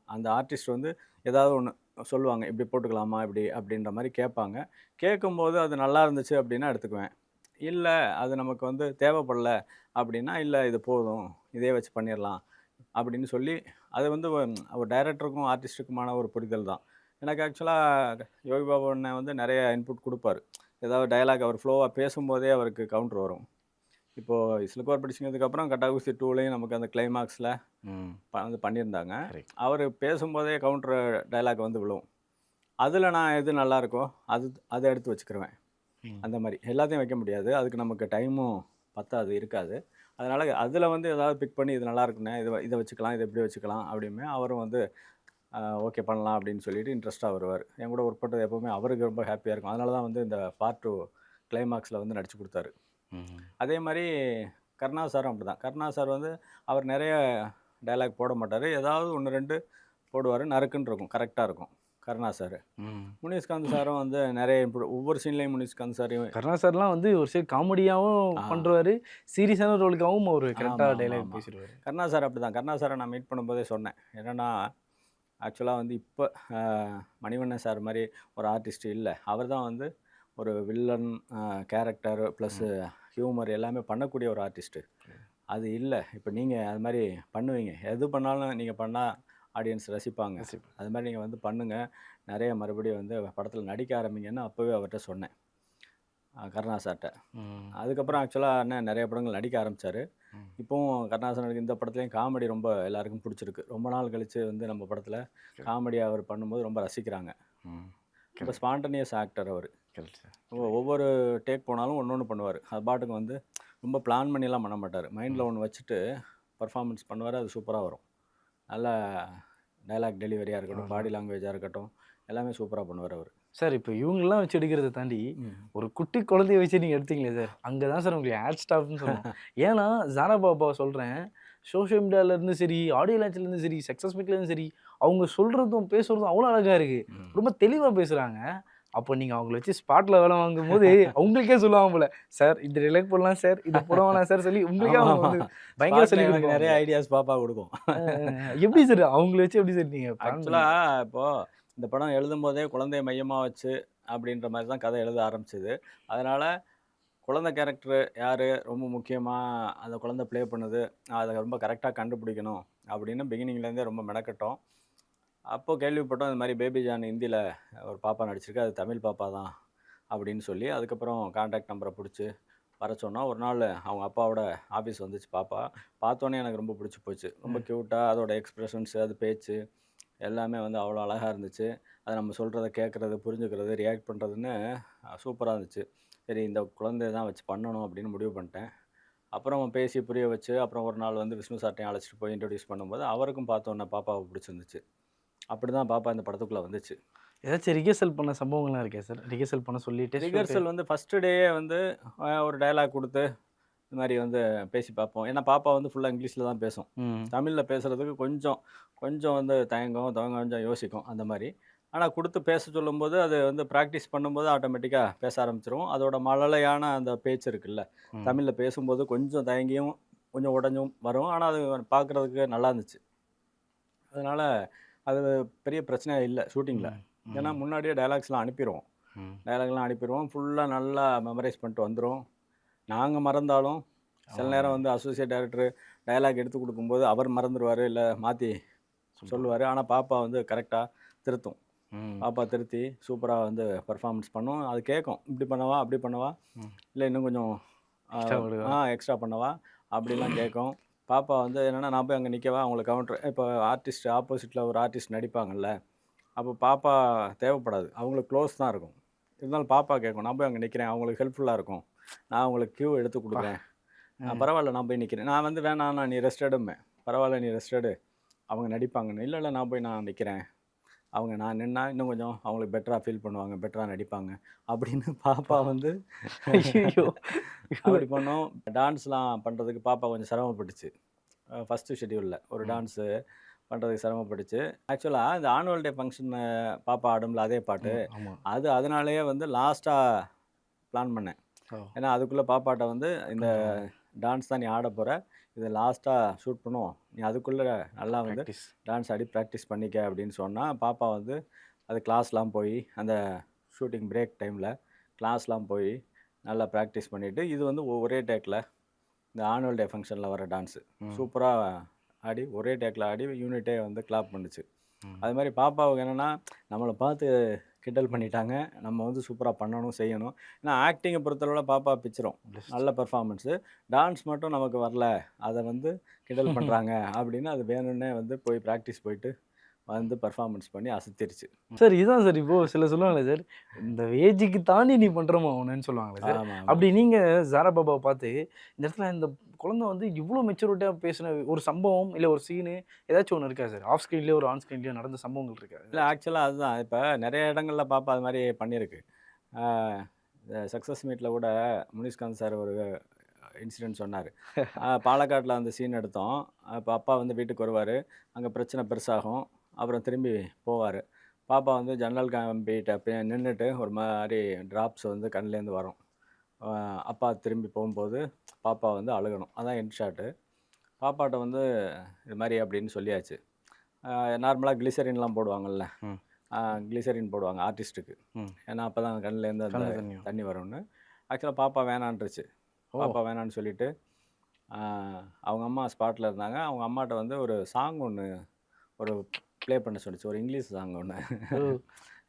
[SPEAKER 1] அந்த ஆர்டிஸ்ட் வந்து ஏதாவது ஒண்ணு சொல்லுவாங்க. இப்படி போட்டுக்கலாமா? இப்படி அப்படின்ற மாரி கேட்பாங்க. கேட்கும்போது அது நல்லா இருந்துச்சு அப்படின்னா எடுத்துக்குவேன். இல்ல அது நமக்கு வந்து தேவைப்படல அப்படின்னா, இல்ல இது போதும். இதே வச்சு பண்ணிறலாம் அப்படின்னு சொல்லி அது வந்து ஒரு டைரக்டருக்கும், ஆர்டிஸ்ட்டுக்குமான ஒரு புரிதல் தான். எனக்கு ஆக்சுவலா யோகி பாபு அண்ணன் வந்து நெறைய இன்புட் குடுப்பாரு. ஏதாவது டயலாக் அவர் ஃப்ளோவா பேசும்போதே அவருக்கு கவுண்டர் வரும். இப்போது சிலுக்குவார் படிச்சுங்கிறதுக்கப்புறம் கட்டாகுஸ்தி 2லையும் நமக்கு அந்த கிளைமாக்ஸில்
[SPEAKER 2] ம்.
[SPEAKER 1] வந்து பண்ணியிருந்தாங்க.
[SPEAKER 2] கரெக்ட்.
[SPEAKER 1] அவர் பேசும்போதே கவுண்டர் டயலாக் வந்து விழும். அதில் நான் எது நல்லா இருக்கோ அதை எடுத்து வச்சுக்கிருவேன்.
[SPEAKER 2] ம்.
[SPEAKER 1] அந்த மாதிரி எல்லாத்தையும் வைக்க முடியாது. அதுக்கு நமக்கு டைமும் பத்தாது, இருக்காது. அதனால் அதில் வந்து ஏதாவது பிக் பண்ணி இது நல்லா இருக்குண்ணே, இதை வச்சுக்கலாம், இதை எப்படி வச்சுக்கலாம் அப்படிமே அவரும் வந்து ஓகே பண்ணலாம் அப்படின்னு சொல்லிட்டு இன்ட்ரெஸ்ட்டாக வருவார். என் கூட ஒர்க் பண்ணுறது எப்போவுமே அவருக்கு ரொம்ப ஹாப்பியாக இருக்கும். அதனால தான் வந்து இந்த பார்ட் 2 கிளைமாக்ஸில் வந்து நடிச்சு கொடுத்தாரு.
[SPEAKER 2] ம்.
[SPEAKER 1] அதே மாதிரி கருணா சாரும் அப்படிதான். கருணா சார் வந்து அவர் நிறைய டயலாக் போட மாட்டார். ஏதாவது 1, 2 போடுவார். நறுக்குன்னு இருக்கும், கரெக்டாக இருக்கும் கருணா சார்.
[SPEAKER 2] ம்.
[SPEAKER 1] முனிஷ்காந்த் சாரும் வந்து நிறைய ஒவ்வொரு சீன்லேயும் முனிஷ்காந்த் சாரையும்
[SPEAKER 2] கருணா சார்லாம் வந்து ஒரு சைடு காமெடியாவும்
[SPEAKER 1] ஆ
[SPEAKER 2] பண்ணுவாரு. சீரியஸான ரோலுக்காகவும் அவர் கரெக்ட்டா
[SPEAKER 1] ஆமாம், ஆமாம்,
[SPEAKER 2] டயலாக்
[SPEAKER 1] ஆமாம்.
[SPEAKER 2] பேசிருவாரு.
[SPEAKER 1] கருணா சார் அப்படிதான். கருணா சாரை நான் மீட் பண்ணும்போதே சொன்னேன். என்னென்னா ஆக்சுவலாக வந்து இப்போ மணிவண்ணன் சார் மாதிரி ஒரு ஆர்டிஸ்ட் இல்லை. அவர் தான் வந்து ஒரு வில்லன் கேரக்டர் ப்ளஸ் ஹியூமர் எல்லாமே பண்ணக்கூடிய ஒரு ஆர்டிஸ்ட்டு. அது இல்லை. இப்போ நீங்கள் அது மாதிரி பண்ணுவீங்க. எது பண்ணாலும் நீங்கள் பண்ணால் ஆடியன்ஸ் ரசிப்பாங்க. அது மாதிரி நீங்கள் வந்து பண்ணுங்கள். நிறைய மறுபடியும் வந்து படத்தில் நடிக்க ஆரம்பிங்கன்னு அப்போவே அவர்கிட்ட சொன்னேன், கருணா சார்கிட்ட.
[SPEAKER 2] ம்.
[SPEAKER 1] அதுக்கப்புறம் ஆக்சுவலாக அண்ணன் நிறைய படங்கள் நடிக்க ஆரம்பித்தார்.
[SPEAKER 2] ம்.
[SPEAKER 1] இப்போவும் கருணாசன் நடிக்க இந்த படத்துலேயும் காமெடி ரொம்ப எல்லாருக்கும் பிடிச்சிருக்கு. ரொம்ப நாள் கழித்து வந்து நம்ம படத்தில் காமெடி அவர் பண்ணும்போது ரொம்ப ரசிக்கிறாங்க.
[SPEAKER 2] ம்.
[SPEAKER 1] ரொம்ப ஸ்பான்டனியஸ் ஆக்டர் அவர்.
[SPEAKER 2] Correct sir.
[SPEAKER 1] ஒவ்வொரு டேக் போனாலும் ஒன்று பண்ணுவார். அது பாட்டுக்கு வந்து ரொம்ப பிளான் பண்ணிலாம் பண்ண மாட்டார். மைண்டில் ஒன்று வச்சுட்டு பர்ஃபார்மன்ஸ் பண்ணுவார். அது சூப்பராக வரும். நல்ல டைலாக் டெலிவரியாக இருக்கட்டும், பாடி லாங்குவேஜாக இருக்கட்டும், எல்லாமே சூப்பராக பண்ணுவார் அவர்.
[SPEAKER 2] சார் இப்போ இவங்கெல்லாம் வச்சு எடுக்கிறத தாண்டி ஒரு குட்டி குழந்தைய வச்சு நீங்கள் எடுத்தீங்களே சார், அங்கே தான் சார் உங்களுக்கு ஆட் ஸ்டாப்னு சொல்லணும். ஏன்னா ஜானா பாபாவை சொல்கிறேன், சோஷியல் மீடியாவிலேருந்து சரி, ஆடியோ லான்ச்லேருந்து சரி, சக்ஸஸ் மீட்லேருந்து சரி, அவங்க சொல்கிறதும் பேசுகிறதும் அவ்வளோ அழகாக இருக்குது. ரொம்ப தெளிவாக பேசுகிறாங்க. அப்போ நீங்கள் அவங்கள வச்சு ஸ்பாட்டில் வேலை வாங்கும்போது அவங்களுக்கே சொல்லுவாங்க போல, சார் இது ரிலேட் பண்ணலாம் சார், இது போட வேணாம் சார் சொல்லி உங்களுக்கே அவங்க வந்து பயங்கர சொல்லி
[SPEAKER 1] எனக்கு நிறைய
[SPEAKER 2] கொடுப்பாங்க.
[SPEAKER 1] ஐடியாஸ் பாப்பா கொடுக்கும்.
[SPEAKER 2] எப்படி சார் அவங்கள வச்சு எப்படி சார் நீங்கள் பிளான் பண்ணி?
[SPEAKER 1] ஆக்சுவலாக இப்போது இந்த படம் எழுதும்போதே குழந்தைய மையமாக வச்சு அப்படின்ற மாதிரி தான் கதை எழுத ஆரம்பிச்சது. அதனால் குழந்தை கேரக்டர் யார் ரொம்ப முக்கியமாக அந்த குழந்தை ப்ளே பண்ணுது, அதை ரொம்ப கரெக்டாக கண்டுபிடிக்கணும் அப்படின்னு பிகினிங்லேருந்தே ரொம்ப மெனக்கட்டோம். அப்போது கேள்விப்பட்டோம் இந்த மாதிரி பேபி ஜான் ஹிந்தியில் ஒரு பாப்பா நடிச்சிருக்கு, அது தமிழ் பாப்பா தான் அப்படின்னு சொல்லி, அதுக்கப்புறம் கான்டாக்ட் நம்பரை பிடிச்சி வர சொன்னோம். ஒரு நாள் அவங்க அப்பாவோட ஆஃபீஸ் வந்துச்சு பாப்பா. பார்த்தோன்னே எனக்கு ரொம்ப பிடிச்சி போச்சு. ரொம்ப க்யூட்டாக அதோட எக்ஸ்ப்ரெஷன்ஸு, அது பேச்சு எல்லாமே வந்து அவ்வளோ அழகாக இருந்துச்சு. அது நம்ம சொல்கிறத கேட்குறது, புரிஞ்சுக்கிறது, ரியாக்ட் பண்ணுறதுன்னு சூப்பராக இருந்துச்சு. சரி இந்த குழந்தைய தான் வச்சு பண்ணணும் அப்படின்னு முடிவு பண்ணிட்டேன். அப்புறம் பேசி புரிய வச்சு, அப்புறம் ஒரு நாள் வந்து விஷ்ணு சார்ட்டையும் அழைச்சிட்டு போய் இன்ட்ரோடியூஸ் பண்ணும்போது அவருக்கும் பார்த்தோன்னே பாப்பாவை பிடிச்சிருந்துச்சு. அப்படி தான் பாப்பா இந்த படத்துக்குள்ளே வந்துச்சு.
[SPEAKER 2] ஏதாச்சும் ரிஹர்சல் பண்ண சம்பவங்கள்லாம் இருக்கா சார்? ரிஹர்சல் பண்ண சொல்லிட்டு
[SPEAKER 1] ரிஹர்சல் வந்து ஃபஸ்ட்டு டேயே வந்து ஒரு டயலாக் கொடுத்து இந்த மாதிரி வந்து பேசி பார்ப்போம். ஏன்னா பாப்பா வந்து ஃபுல்லாக இங்கிலீஷில் தான் பேசும்.
[SPEAKER 2] ம்.
[SPEAKER 1] தமிழில் பேசுகிறதுக்கு கொஞ்சம் கொஞ்சம் வந்து தயங்கும், கொஞ்சம் யோசிக்கும் அந்த மாதிரி. ஆனால் கொடுத்து பேச சொல்லும்போது அது வந்து ப்ராக்டிஸ் பண்ணும்போது ஆட்டோமேட்டிக்காக பேச ஆரம்பிச்சிரும். அதோட மழலையான அந்த பேச்சு இருக்குல்ல,
[SPEAKER 2] ம்.
[SPEAKER 1] தமிழில் பேசும்போது கொஞ்சம் தயங்கியும் கொஞ்சம் உடஞ்சும் வரும். ஆனால் அது பார்க்குறதுக்கு நல்லா இருந்துச்சு. அதனால் அது பெரிய பிரச்சனையே இல்லை ஷூட்டிங்கில்.
[SPEAKER 2] ம்.
[SPEAKER 1] ஏன்னா முன்னாடியே டயலாக்ஸ்லாம் அனுப்பிடுவோம்.
[SPEAKER 2] ம்.
[SPEAKER 1] டயலாக்லாம் அனுப்பிடுவோம். ஃபுல்லாக நல்லா மெமரைஸ் பண்ணிட்டு வந்துரும். நாங்கள் மறந்தாலும் சில நேரம் வந்து அசோசியேட் டைரக்டர் டயலாக் எடுத்து கொடுக்கும்போது அவர் மறந்துடுவார், இல்லை மாற்றி சொல்லுவார். ஆனால் பாப்பா வந்து கரெக்டாக திருத்தும்.
[SPEAKER 2] ம்.
[SPEAKER 1] பாப்பா திருத்தி சூப்பராக வந்து பர்ஃபார்மன்ஸ் பண்ணும். அது கேட்கும், இப்படி பண்ணவா, அப்படி பண்ணவா,
[SPEAKER 2] ம்.
[SPEAKER 1] இல்லை இன்னும் கொஞ்சம்
[SPEAKER 2] எக்ஸ்ட்ரா விடுவா.
[SPEAKER 1] எக்ஸ்ட்ரா பண்ணவா அப்படிலாம் கேட்கும். பாப்பா வந்து என்னென்னா நான் போய் அங்கே நிற்கவா, அவங்களுக்கு கவுண்டர் இப்போ ஆர்டிஸ்ட் ஆப்போசிட்டில் ஒரு ஆர்டிஸ்ட் நடிப்பாங்கல்ல, அப்போ பாப்பா தேவைப்படாது, அவங்களுக்கு க்ளோஸ் தான் இருக்கும். இருந்தாலும் பாப்பா கேட்கும், நான் போய் அங்கே நிற்கிறேன், அவங்களுக்கு ஹெல்ப்ஃபுல்லாக இருக்கும், நான் அவங்களுக்கு கியூ எடுத்து கொடுக்குறேன், பரவாயில்ல நான் போய் நிற்கிறேன், நான் வந்து வேணாம் நீ ரெஸ்ட் எடுமே, பரவாயில்ல நீ ரெஸ்ட் எடு, அவங்க நடிப்பாங்கன்னு, இல்லை இல்லை நான் போய் நான் நிற்கிறேன், அவங்க நான் நின்னா இன்னும் கொஞ்சம் அவங்களுக்கு பெட்டராக ஃபீல் பண்ணுவாங்க, பெட்டராக நடிப்பாங்க அப்படின்னு பாப்பா வந்து
[SPEAKER 2] ஐயோ!
[SPEAKER 1] அப்படி பண்ணோம். டான்ஸ்லாம் பண்ணுறதுக்கு பாப்பா கொஞ்சம் சிரமப்பட்டுச்சு. ஃபஸ்ட்டு ஷெட்யூலில் ஒரு டான்ஸு பண்ணுறதுக்கு சிரமப்பட்டுச்சு. ஆக்சுவலாக இந்த ஆனுவல் டே ஃபங்க்ஷன் பாப்பா ஆடும்ல அதே பாட்டு,
[SPEAKER 2] ஆமா.
[SPEAKER 1] அதனாலேயே வந்து லாஸ்ட்டாக பிளான் பண்ணேன்.
[SPEAKER 2] ஓ.
[SPEAKER 1] ஏன்னா அதுக்குள்ளே பாப்பாட்ட வந்து இந்த டான்ஸ் தான் நீ ஆட போகிற, இதை லாஸ்ட்டாக ஷூட் பண்ணுவோம், நீ அதுக்குள்ளே நல்லா வந்து
[SPEAKER 2] பிராக்டிஸ்.
[SPEAKER 1] டான்ஸ் ஆடி ப்ராக்டிஸ் பண்ணிக்க அப்படின்னு சொன்னால், பாப்பா வந்து அது கிளாஸ்லாம் போய் அந்த ஷூட்டிங் பிரேக் டைமில் கிளாஸ்லாம் போய் நல்லா ப்ராக்டிஸ் பண்ணிவிட்டு, இது வந்து ஒரே டேக்கில் இந்த ஆனுவல் டே ஃபங்க்ஷனில் வர டான்ஸு சூப்பராக ஆடி ஒரே டேக்கில் ஆடி யூனிட்டே வந்து கிளாப் பண்ணுச்சு. அது மாதிரி பாப்பாவுக்கு என்னென்னா நம்மளை பார்த்து கிண்டல் பண்ணிட்டாங்க. நம்ம வந்து சூப்பரா பண்ணணும், செய்யணும். ஏன்னா ஆக்டிங்க பொறுத்தளவுல பாப்பா பிச்சிரும்.
[SPEAKER 2] பெஸ்ட்.
[SPEAKER 1] நல்ல பெர்ஃபார்மன்ஸு. டான்ஸ் மட்டும் நமக்கு வரல. அத வந்து கிண்டல் பண்றாங்க அப்படின்னு அது வேணும்னே வந்து போய் பிராக்டிஸ் போயிட்டு வந்து பெர்ஃபார்மன்ஸ் பண்ணி அசத்திருச்சு.
[SPEAKER 2] சார் இதான் சார் இப்போ சில சொல்லுவாங்களே சார், இந்த ஏஜுக்கு தாண்டி நீ பண்றமா உனன்னு சொல்லுவாங்களே சார்.
[SPEAKER 1] ஆமா, ஆமா.
[SPEAKER 2] அப்படி நீங்க ஜாரா பாபாவ பார்த்து, இந்த இடத்துல இந்த குழந்தை வந்து இவ்ளோ மெச்சூரிட்டியா பேசின ஒரு சம்பவம், இல்ல ஒரு சீனு ஏதாச்சும் ஒண்ணு இருக்கா சார்? ஆஃப் ஸ்க்ரீன்லயோ, ஒரு ஆன் ஸ்க்ரீன்லயோ நடந்த சம்பவங்கள் இருக்கா?
[SPEAKER 1] இல்ல ஆக்சுவலா அதுதான். இப்ப நெறைய இடங்கள்ல பாப்பா அது மாரி பண்ணியிருக்கு. ஆ இந்த சக்சஸ் மீட்ல கூட முனிஷ்காந்த் சார் ஒரு இன்சிடென்ட் சொன்னாரு. பாலக்காட்ல அந்த சீன் எடுத்தோம். அப்ப அப்பா வந்து வீட்டுக்கு வருவாரு. அங்க பிரச்சனை பெருசாகும். அப்புறம் திரும்பி போவாரு. பாப்பா வந்து ஜன்னல் கம்பிட்ட அப்படியே நின்னுட்டு ஒரு மாரி டிராப்ஸ் வந்து கண்லேருந்து வரும். அ அப்பா திரும்பி போம்போது பாப்பா வந்து அழுகணும். அதான் எண்ட் ஷாட்டு. பாப்பாட்ட வந்து இது மாரி அப்படின்னு சொல்லியாச்சு. நார்மலா கிளிசரின்லாம் போடுவாங்கல்ல.
[SPEAKER 2] ம்.
[SPEAKER 1] அ கிளிசரின் போடுவாங்க ஆர்டிஸ்ட்டுக்கு.
[SPEAKER 2] ம்.
[SPEAKER 1] ஏன்னா அப்பதான் கண்லேருந்து அந்த
[SPEAKER 2] கண்ணுல தண்ணி வரும்.
[SPEAKER 1] தண்ணி வரும்னு. ஆக்சுவலா பாப்பா வேணான்ருச்சு.
[SPEAKER 2] ஓ!
[SPEAKER 1] பாப்பா வேணான்னு சொல்லிட்டு, ஆ அவங்க அம்மா ஸ்பாட்ல இருந்தாங்க. அவங்க அம்மாட்ட வந்து ஒரு சாங் ஒண்ணு ஒரு ப்ளே பண்ண சொல்லுச்சு. ஒரு இங்கிலீஷ் சாங் ஒண்ணு.
[SPEAKER 2] ஓ!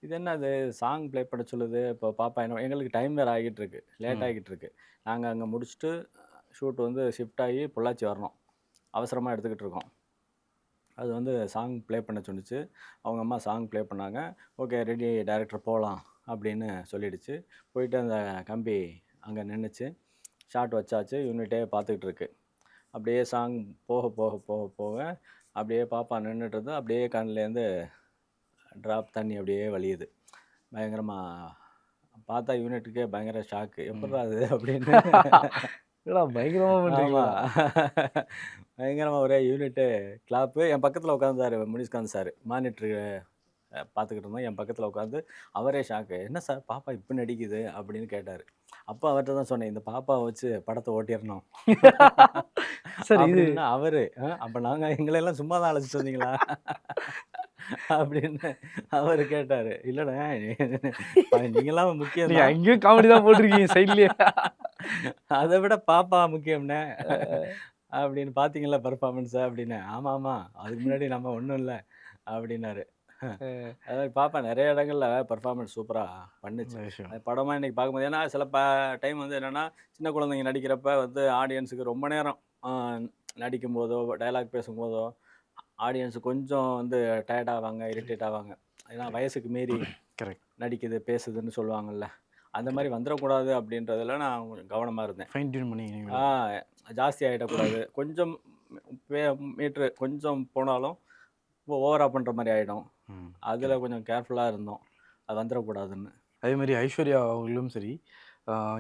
[SPEAKER 1] இது என்னது சாங் ப்ளே பண்ண சொல்லுது. இப்போ பாப்பா என்ன எங்களுக்கு டைம் வேற ஆகிட்டுருக்கு. லேட்
[SPEAKER 2] ம்.
[SPEAKER 1] ஆகிட்டுருக்கு. நாங்க அங்க முடிச்சுட்டு ஷூட் வந்து ஷிஃப்ட் ஆகி பொள்ளாச்சி வரணும். அவசரமா எடுத்துக்கிட்டு இருக்கோம். அது வந்து சாங் ப்ளே பண்ண சொன்னுச்சு. அவங்க அம்மா சாங் ப்ளே பண்ணாங்க. ஓகே ரெடி டைரக்டர் போலாம் அப்படின்னு சொல்லிடுச்சு. போயிட்டு அந்த கம்பி அங்க நின்னுச்சு. ஷாட் வச்சாச்சு. யூனிட்டே பார்த்துக்கிட்டு இருக்கு. அப்படியே சாங் போக அப்படியே பாப்பா நின்னுட்டுருந்து அப்படியே கண்லேருந்து ட்ராப் தண்ணி அப்படியே வழியுது. பயங்கரமா பார்த்தா யூனிட்டுக்கே பயங்கர ஷாக்கு.
[SPEAKER 2] ம்.
[SPEAKER 1] எப்புட்றா இது அப்படின்னு.
[SPEAKER 2] என்னடா பயங்கரமா
[SPEAKER 1] ஆமா.
[SPEAKER 2] பண்றீங்களா?
[SPEAKER 1] பயங்கரமா ஒரே யூனிட்டு கிளாப்பு. என் பக்கத்துல உட்கார்ந்தாரு முனிஷ்காந்த் சார். மானிட்டரு பார்த்துக்கிட்டு இருந்தோம். என் பக்கத்துல உட்காந்து அவரே ஷாக்கு. "என்ன சார் பாப்பா இப்ப நடிக்குது?" அப்படின்னு கேட்டாரு. அப்ப அவர்ட்ட தான் சொன்னேன். "இந்த பாப்பாவ வச்சு படத்த ஓட்டிறணும்."
[SPEAKER 2] சார் இது
[SPEAKER 1] அப்படின்னா அவரு, அப்ப நாங்க எங்களெல்லாம் சும்மா தான் அழைச்சிட்டு வந்தீங்களா?" அப்படின்னு அவரு கேட்டாரு. "இல்லண்ணே நீங்கலாம் முக்கியம்
[SPEAKER 2] நீங்க
[SPEAKER 1] தான்.
[SPEAKER 2] அங்கேயும் காமெடி தான் போட்டிருக்கீங்க சைட்லயே.
[SPEAKER 1] அத விட பாப்பா முக்கியம்ண்ணே." அப்படின்னு "பார்த்தீங்களா பெர்ஃபார்மன்ஸ?" அப்படின்னேன். "ஆமாமா. அதுக்கு முன்னாடி நம்ம ஒண்ணும் இல்ல." அப்படின்னாரு. அதாவது பாப்பா நெறைய இடங்கள்ல பெர்ஃபார்மன்ஸ் சூப்பரா பண்ணுச்சு.
[SPEAKER 2] நல்ல விஷயம்.
[SPEAKER 1] அது படமா இன்னைக்கு பார்க்கும்போது ஏன்னா சில டைம் வந்து என்னன்னா, சின்ன குழந்தைங்க நடிக்கிறப்ப வந்து ஆடியன்ஸுக்கு ரொம்ப நேரம் நடிக்கும்போதோ, டயலாக் பேசும்போதோ, ஆடியன்ஸ் கொஞ்சம் வந்து டயர்ட் ஆவாங்க, இரிட்டேட் ஆவாங்க. ஏன்னா
[SPEAKER 2] கரெக்ட்.
[SPEAKER 1] வயசுக்கு மீறி
[SPEAKER 2] கரெக்ட்.
[SPEAKER 1] நடிக்குது, பேசுதுன்னு சொல்லுவாங்கல்ல. அந்த மாரி
[SPEAKER 2] கரெக்ட்.
[SPEAKER 1] வந்துரக்கூடாது அப்படின்றதுல நான் கொஞ்சம் கவனமா இருந்தேன்.
[SPEAKER 2] ஃபைன் டியூன் பண்ணி
[SPEAKER 1] ஆ ஜாஸ்தி ஆயிடக்கூடாது. கொஞ்சம் வே மீட்டரு கொஞ்சம் போனாலும் ஓவரா பண்ற மாரி ஆயிடும்.
[SPEAKER 2] ம்.
[SPEAKER 1] அதுல
[SPEAKER 2] கரெக்ட்.
[SPEAKER 1] கொஞ்சம் கேர்ஃபுல்லா இருந்தோம். அது வந்துரக்கூடாதுன்னு.
[SPEAKER 2] அதேமாரி ஐஸ்வர்யா அவர்களும் சரி,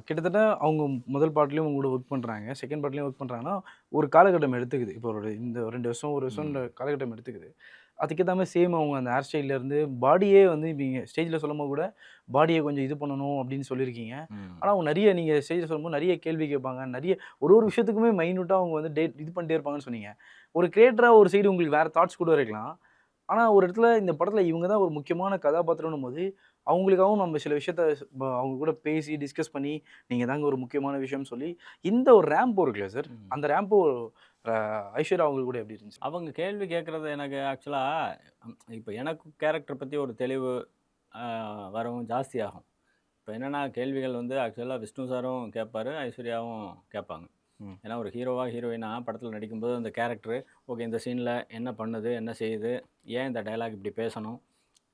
[SPEAKER 2] கிட்டத்தட்ட அவங்க முதல் பார்ட்லயும் உங்க கூட ஒர்க் பண்றாங்க. செகண்ட் பார்ட்லயும் ஒர்க் பண்றாங்கன்னா, ஒரு காலகட்டம் எடுத்துக்குது. இப்போ ஒரு இந்த 2 வருஷம், 1 வருஷம்ன்ற
[SPEAKER 1] ம்.
[SPEAKER 2] காலகட்டம் எடுத்துக்குது. அதுக்கேத்த மாரி சேம் அவங்க அந்த ஹேர் ஸ்டைல்லேருந்து பாடியே வந்து நீங்க ஸ்டேஜ்ல சொல்லும்போது கூட, பாடிய கொஞ்சம் இது பண்ணணும் அப்படின்னு சொல்லியிருக்கீங்க. ஆனா,
[SPEAKER 1] ம்.
[SPEAKER 2] அவங்க நெறைய நீங்க ஸ்டேஜ்ல சொல்லும்போது நெறைய கேள்வி கேட்பாங்க. நெறைய ஒரு ஒரு விஷயத்துக்குமே மைன்யூட்டா அவங்க வந்து இது பண்ணிட்டே இருப்பாங்கன்னு சொன்னீங்க. ஒரு கிரியேட்டரா ஒரு சைடு உங்களுக்கு வேற தாட்ஸ் கூட இருக்கலாம். ஆனா, ஒரு இடத்துல இந்த படத்துல இவங்க தான் ஒரு முக்கியமான கதாபாத்திரம்ன்னும்போது, அவங்களுக்காகவும் நம்ம சில விஷயத்த அவங்க கூட பேசி டிஸ்கஸ் பண்ணி, நீங்க தாங்க ஒரு முக்கியமான விஷயம்னு சொல்லி, இந்த ஒரு ரேம்போ இருக்குல்ல சார்,
[SPEAKER 1] ம்.
[SPEAKER 2] அந்த ரேம்போ அ ஐஸ்வர்யா அவங்க கூட எப்படி இருந்துச்சு?
[SPEAKER 1] அவங்க கேள்வி கேட்கறது எனக்கு ஆக்சுவலா இப்ப எனக்கு கேரக்டர் பத்தி ஒரு தெளிவு அ வரவும் ஜாஸ்தியாகும். இப்ப என்னன்னா கேள்விகள் வந்து ஆக்சுவலா விஷ்ணு சாரும் கேட்பாரு, ஐஸ்வர்யாவும் கேட்பாங்க.
[SPEAKER 2] ம்.
[SPEAKER 1] ஏன்னா ஒரு ஹீரோவா, ஹீரோயினா படத்துல நடிக்கும்போது அந்த கேரக்டர் ஓகே இந்த சீன்ல என்ன பண்ணுது? என்ன செய்யுது? ஏன் இந்த டயலாக் இப்படி பேசணும்?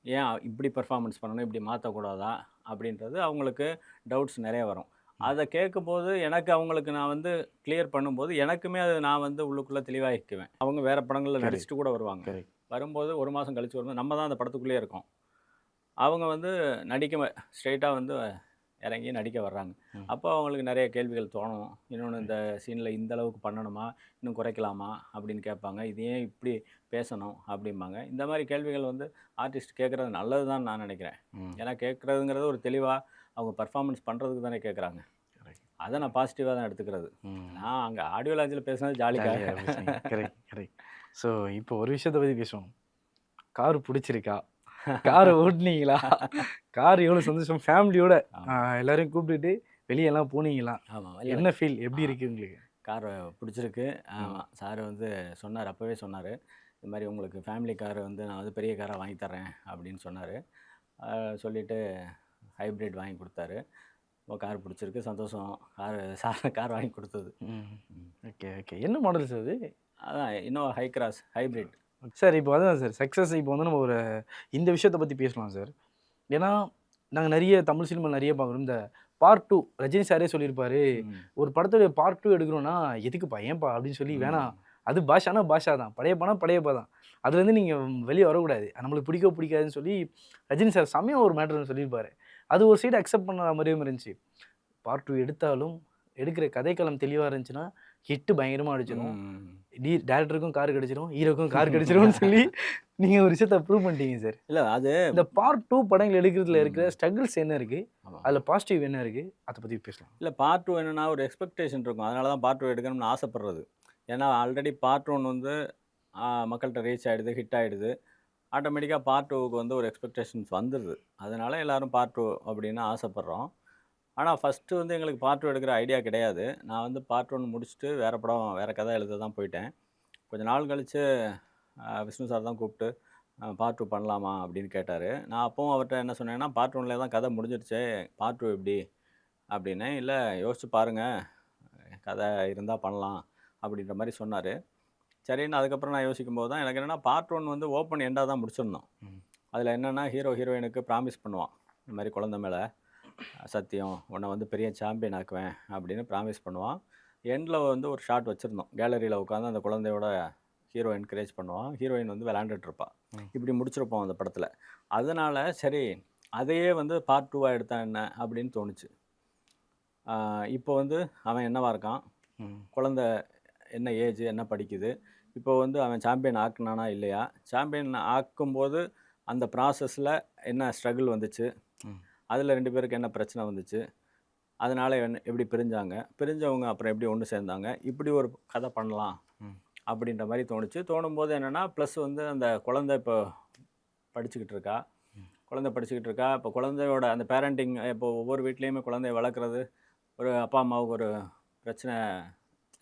[SPEAKER 1] ஏன் இப்படி பெர்ஃபார்மன்ஸ் பண்ணணும்? இப்படி மாத்தக்கூடாதா? அப்படின்றது அவங்களுக்கு டவுட்ஸ் நெறைய வரும்.
[SPEAKER 2] ம்.
[SPEAKER 1] அத கேட்கும்போது எனக்கு அவங்களுக்கு நான் வந்து கிளியர் பண்ணும்போது, எனக்குமே அது நான் வந்து உள்ளுக்குள்ள தெளிவாகிக்குவேன். அவங்க வேற படங்கள்ல
[SPEAKER 2] கரெக்ட்,
[SPEAKER 1] நடிச்சுட்டு கூட வருவாங்க.
[SPEAKER 2] கரெக்ட்.
[SPEAKER 1] வரும்போது 1 மாசம் கழிச்சு வரும்போது நம்ம தான் அந்த படத்துக்குள்ளேயே இருக்கோம். அவங்க வந்து நடிக்க ஸ்ட்ரெயிட்டா வந்து இறங்கி நடிக்க வர்றாங்க.
[SPEAKER 2] ம்.
[SPEAKER 1] அப்போ அவங்களுக்கு நெறைய கேள்விகள் தோணும். இன்னொன்னு
[SPEAKER 2] கரெக்ட்.
[SPEAKER 1] இந்த சீன்ல இந்த அளவுக்கு பண்ணணுமா? இன்னும் குறைக்கலாமா? அப்படின்னு கேட்பாங்க. இது ஏன் இப்படி பேசணும்? அப்படிம்பாங்க. இந்த மாரி கேள்விகள் வந்து ஆர்டிஸ்ட் கேட்கறது நல்லது தான் நான் நினைக்கிறேன்.
[SPEAKER 2] ம்.
[SPEAKER 1] ஏன்னா கேட்கறதுங்கிறது ஒரு தெளிவா அவங்க பெர்ஃபார்மன்ஸ் பண்றதுக்கு தானே கேட்கறாங்க.
[SPEAKER 2] கரெக்ட்.
[SPEAKER 1] அத நான் பாசிட்டிவா தான் எடுத்துக்கிறது.
[SPEAKER 2] ம்.
[SPEAKER 1] நான் அங்க ஆடியோ லான்ச்ல பேசினது ஜாலிக்காக.
[SPEAKER 2] ஜாலியா பேசுனீங்க. Correct, correct. ஸோ, இப்போ ஒரு விஷயத்த பத்தி பேசுவோம். கார் புடிச்சிருக்கா? கார ஓட்டுனீங்களா? கார் எவ்வளோ சந்தோஷம் ஃபேமிலியோட அ
[SPEAKER 1] ஆமா,
[SPEAKER 2] எல்லாரையும் கூப்பிட்டுட்டு வெளியலாம் போனீங்களா?
[SPEAKER 1] ஆமா. இல்ல
[SPEAKER 2] என்ன ஃபீல்?
[SPEAKER 1] ஆ
[SPEAKER 2] எப்படி இருக்கு உங்களுக்கு?
[SPEAKER 1] கார் புடிச்சிருக்கு.
[SPEAKER 2] ம்.
[SPEAKER 1] ஆமா. சார் வந்து சொன்னாரு. அப்பவே சொன்னாரு. இது மாரி உங்களுக்கு ஃபேமிலி கார் வந்து நான் வந்து பெரிய காரா வாங்கி தர்றேன் அப்படின்னு சொன்னாரு. சொல்லிட்டு ஹைப்ரிட் வாங்கி கொடுத்தாரு. கார் பிடிச்சிருக்கு, சந்தோஷம். கார் வாங்கி கொடுத்தது.
[SPEAKER 2] ம். Okay, okay. என்ன மாடல் சார் அது?
[SPEAKER 1] அதான் இன்னும் ஹை கிராஸ் ஹைப்ரிட்.
[SPEAKER 2] சார் இப்போ அதான் சார் சக்ஸஸ் இப்போ வந்து நம்ம ஒரு இந்த விஷயத்த பத்தி பேசலாம் சார். ஏன்னா, நாங்க நெறைய தமிழ் சினிமா நெறைய பார்க்குறோம். இந்த பார்ட் 2 ரஜினி சாரே சொல்லியிருப்பாரு.
[SPEAKER 1] ம்.
[SPEAKER 2] ஒரு படத்துடைய பார்ட் 2 எடுக்கிறோம்னா, "எதுக்குப்பா? ஏன்பா?" அப்படின்னு சொல்லி வேணாம். அது பாஷானா பாஷா தான். படையப்பானா படையப்பா தான். அதுலேருந்து நீங்க வெளிய வரக்கூடாது. நம்மளுக்கு பிடிக்கோ பிடிக்காதுன்னு சொல்லி ரஜினி சார் செம்மையா ஒரு மேட்டர் ஒண்ணு சொல்லியிருப்பாரு. அது ஒரு சைடு அக்செப்ட் பண்ண மாரியும் இருந்துச்சு. பார்ட் 2 எடுத்தாலும், எடுக்கிற கதைக்களம் தெளிவா இருந்துச்சுன்னா, ஹிட் பயங்கரமா அடிச்சிரும்.
[SPEAKER 1] ம்.
[SPEAKER 2] டைரக்டருக்கும் கார் கிடைச்சிரும், ஹீரோக்கும் கார் கிடைச்சிரும்னு சொல்லி நீங்க ஒரு விஷயத்த ப்ரூவ் பண்ணிட்டீங்க சார்.
[SPEAKER 1] இல்ல அது
[SPEAKER 2] இந்த பார்ட் 2 படங்கள் எடுக்கிறதுல இருக்கிற ஸ்ட்ரகிள்ஸ் என்ன இருக்கு?
[SPEAKER 1] ஆமா.
[SPEAKER 2] அதுல பாசிட்டிவ் என்ன இருக்கு? அத பத்தி பேசலாம்.
[SPEAKER 1] இல்ல பார்ட் 2 என்னன்னா ஒரு எக்ஸ்பெக்டேஷன் இருக்கும். அதனால தான் பார்ட் 2 எடுக்கணும்னு ஆசைப்படுறது. ஏன்னா ஆல்ரெடி பார்ட் 1 வந்து மக்கள்ட்ட ரீச் ஆயிடுது, ஹிட் ஆயிடுது. ஆட்டோமேட்டிக்கா பார்ட் 2க்கு வந்து ஒரு எக்ஸ்பெக்டேஷன்ஸ் வந்துருது. அதனால எல்லாரும் பார்ட் 2 அப்படின்னு ஆசைப்படுறோம். ஆனா ஃபர்ஸ்ட்டு வந்து எங்களுக்கு பார்ட் 2 எடுக்கிற ஐடியா கிடையாது. நான் வந்து பார்ட் 1 முடிச்சுட்டு வேற படம், வேற கதை எழுத தான் போயிட்டேன். கொஞ்ச நாள் கழிச்சு விஷ்ணு சார் தான் கூப்பிட்டு பார்ட் 2 பண்ணலாமா அப்படின்னு கேட்டாரு. நான் அப்பவும் அவர்ட்ட என்ன சொன்னேன்னா, பார்ட் 1ல தான் கதை முடிஞ்சிருச்சே, பார்ட் 2 எப்படி? அப்படின்னேன். இல்ல யோசிச்சு பாருங்க, கதை இருந்தா பண்ணலாம் அப்படின்ற மாரி சொன்னாரு. சரின்னு அதுக்கப்புறம் நான் யோசிக்கும்போது தான் எனக்கு என்னன்னா, பார்ட் 1 வந்து ஓப்பன் எண்டா தான் முடிச்சிருந்தோம்.
[SPEAKER 2] ம்.
[SPEAKER 1] அதில என்னன்னா, ஹீரோயினுக்கு ப்ராமிஸ் பண்ணுவான். இந்த மாரி குழந்தை மேல சத்தியம், உன்னை வந்து பெரிய சாம்பியன் ஆக்குவேன் அப்படின்னு ப்ராமிஸ் பண்ணுவான். எண்ட்ல வந்து ஒரு ஷாட் வச்சிருந்தோம். கேலரியில உட்காந்து அந்த குழந்தையோட ஹீரோ என்கரேஜ் பண்ணுவான். ஹீரோயின் வந்து விளையாண்டுட்டு இருப்பா.
[SPEAKER 2] ம்.
[SPEAKER 1] இப்படி முடிச்சிருப்போம் அந்த படத்துல. அதனால சரி, அதையே வந்து பார்ட் 2வா எடுத்தா என்ன அப்படின்னு தோணுச்சு. இப்போ வந்து அவன் என்னவா இருக்கான்?
[SPEAKER 2] ம்.
[SPEAKER 1] குழந்தை என்ன ஏஜ், என்ன படிக்குது? இப்போ வந்து அவன் சாம்பியன் ஆக்குனானா இல்லையா? சாம்பியன் ஆக்கும்போது அந்த ப்ராசஸ்ல என்ன ஸ்ட்ரகிள் வந்துச்சு?
[SPEAKER 2] ம்.
[SPEAKER 1] அதில 2 பேருக்கு என்ன பிரச்சனை வந்துச்சு? அதனால எப்படி பிரிஞ்சாங்க? பிரிஞ்சவங்க அப்புறம் எப்படி ஒண்ணு சேர்ந்தாங்க? இப்படி ஒரு கதை பண்ணலாம்.
[SPEAKER 2] ம்.
[SPEAKER 1] அப்படின்ற மாரி தோணுச்சு. தோணும்போது என்னன்னா, ப்ளஸ் வந்து அந்த குழந்தை இப்போ படிச்சுக்கிட்டு இருக்கா.
[SPEAKER 2] ம்.
[SPEAKER 1] குழந்தை படிச்சுக்கிட்டு இருக்கா. இப்போ குழந்தையோட அந்த பேரண்டிங் இப்போ ஒவ்வொரு வீட்லயுமே குழந்தைய வளர்க்குறது, ஒரு அப்பா, அம்மாவுக்கு ஒரு பிரச்சனை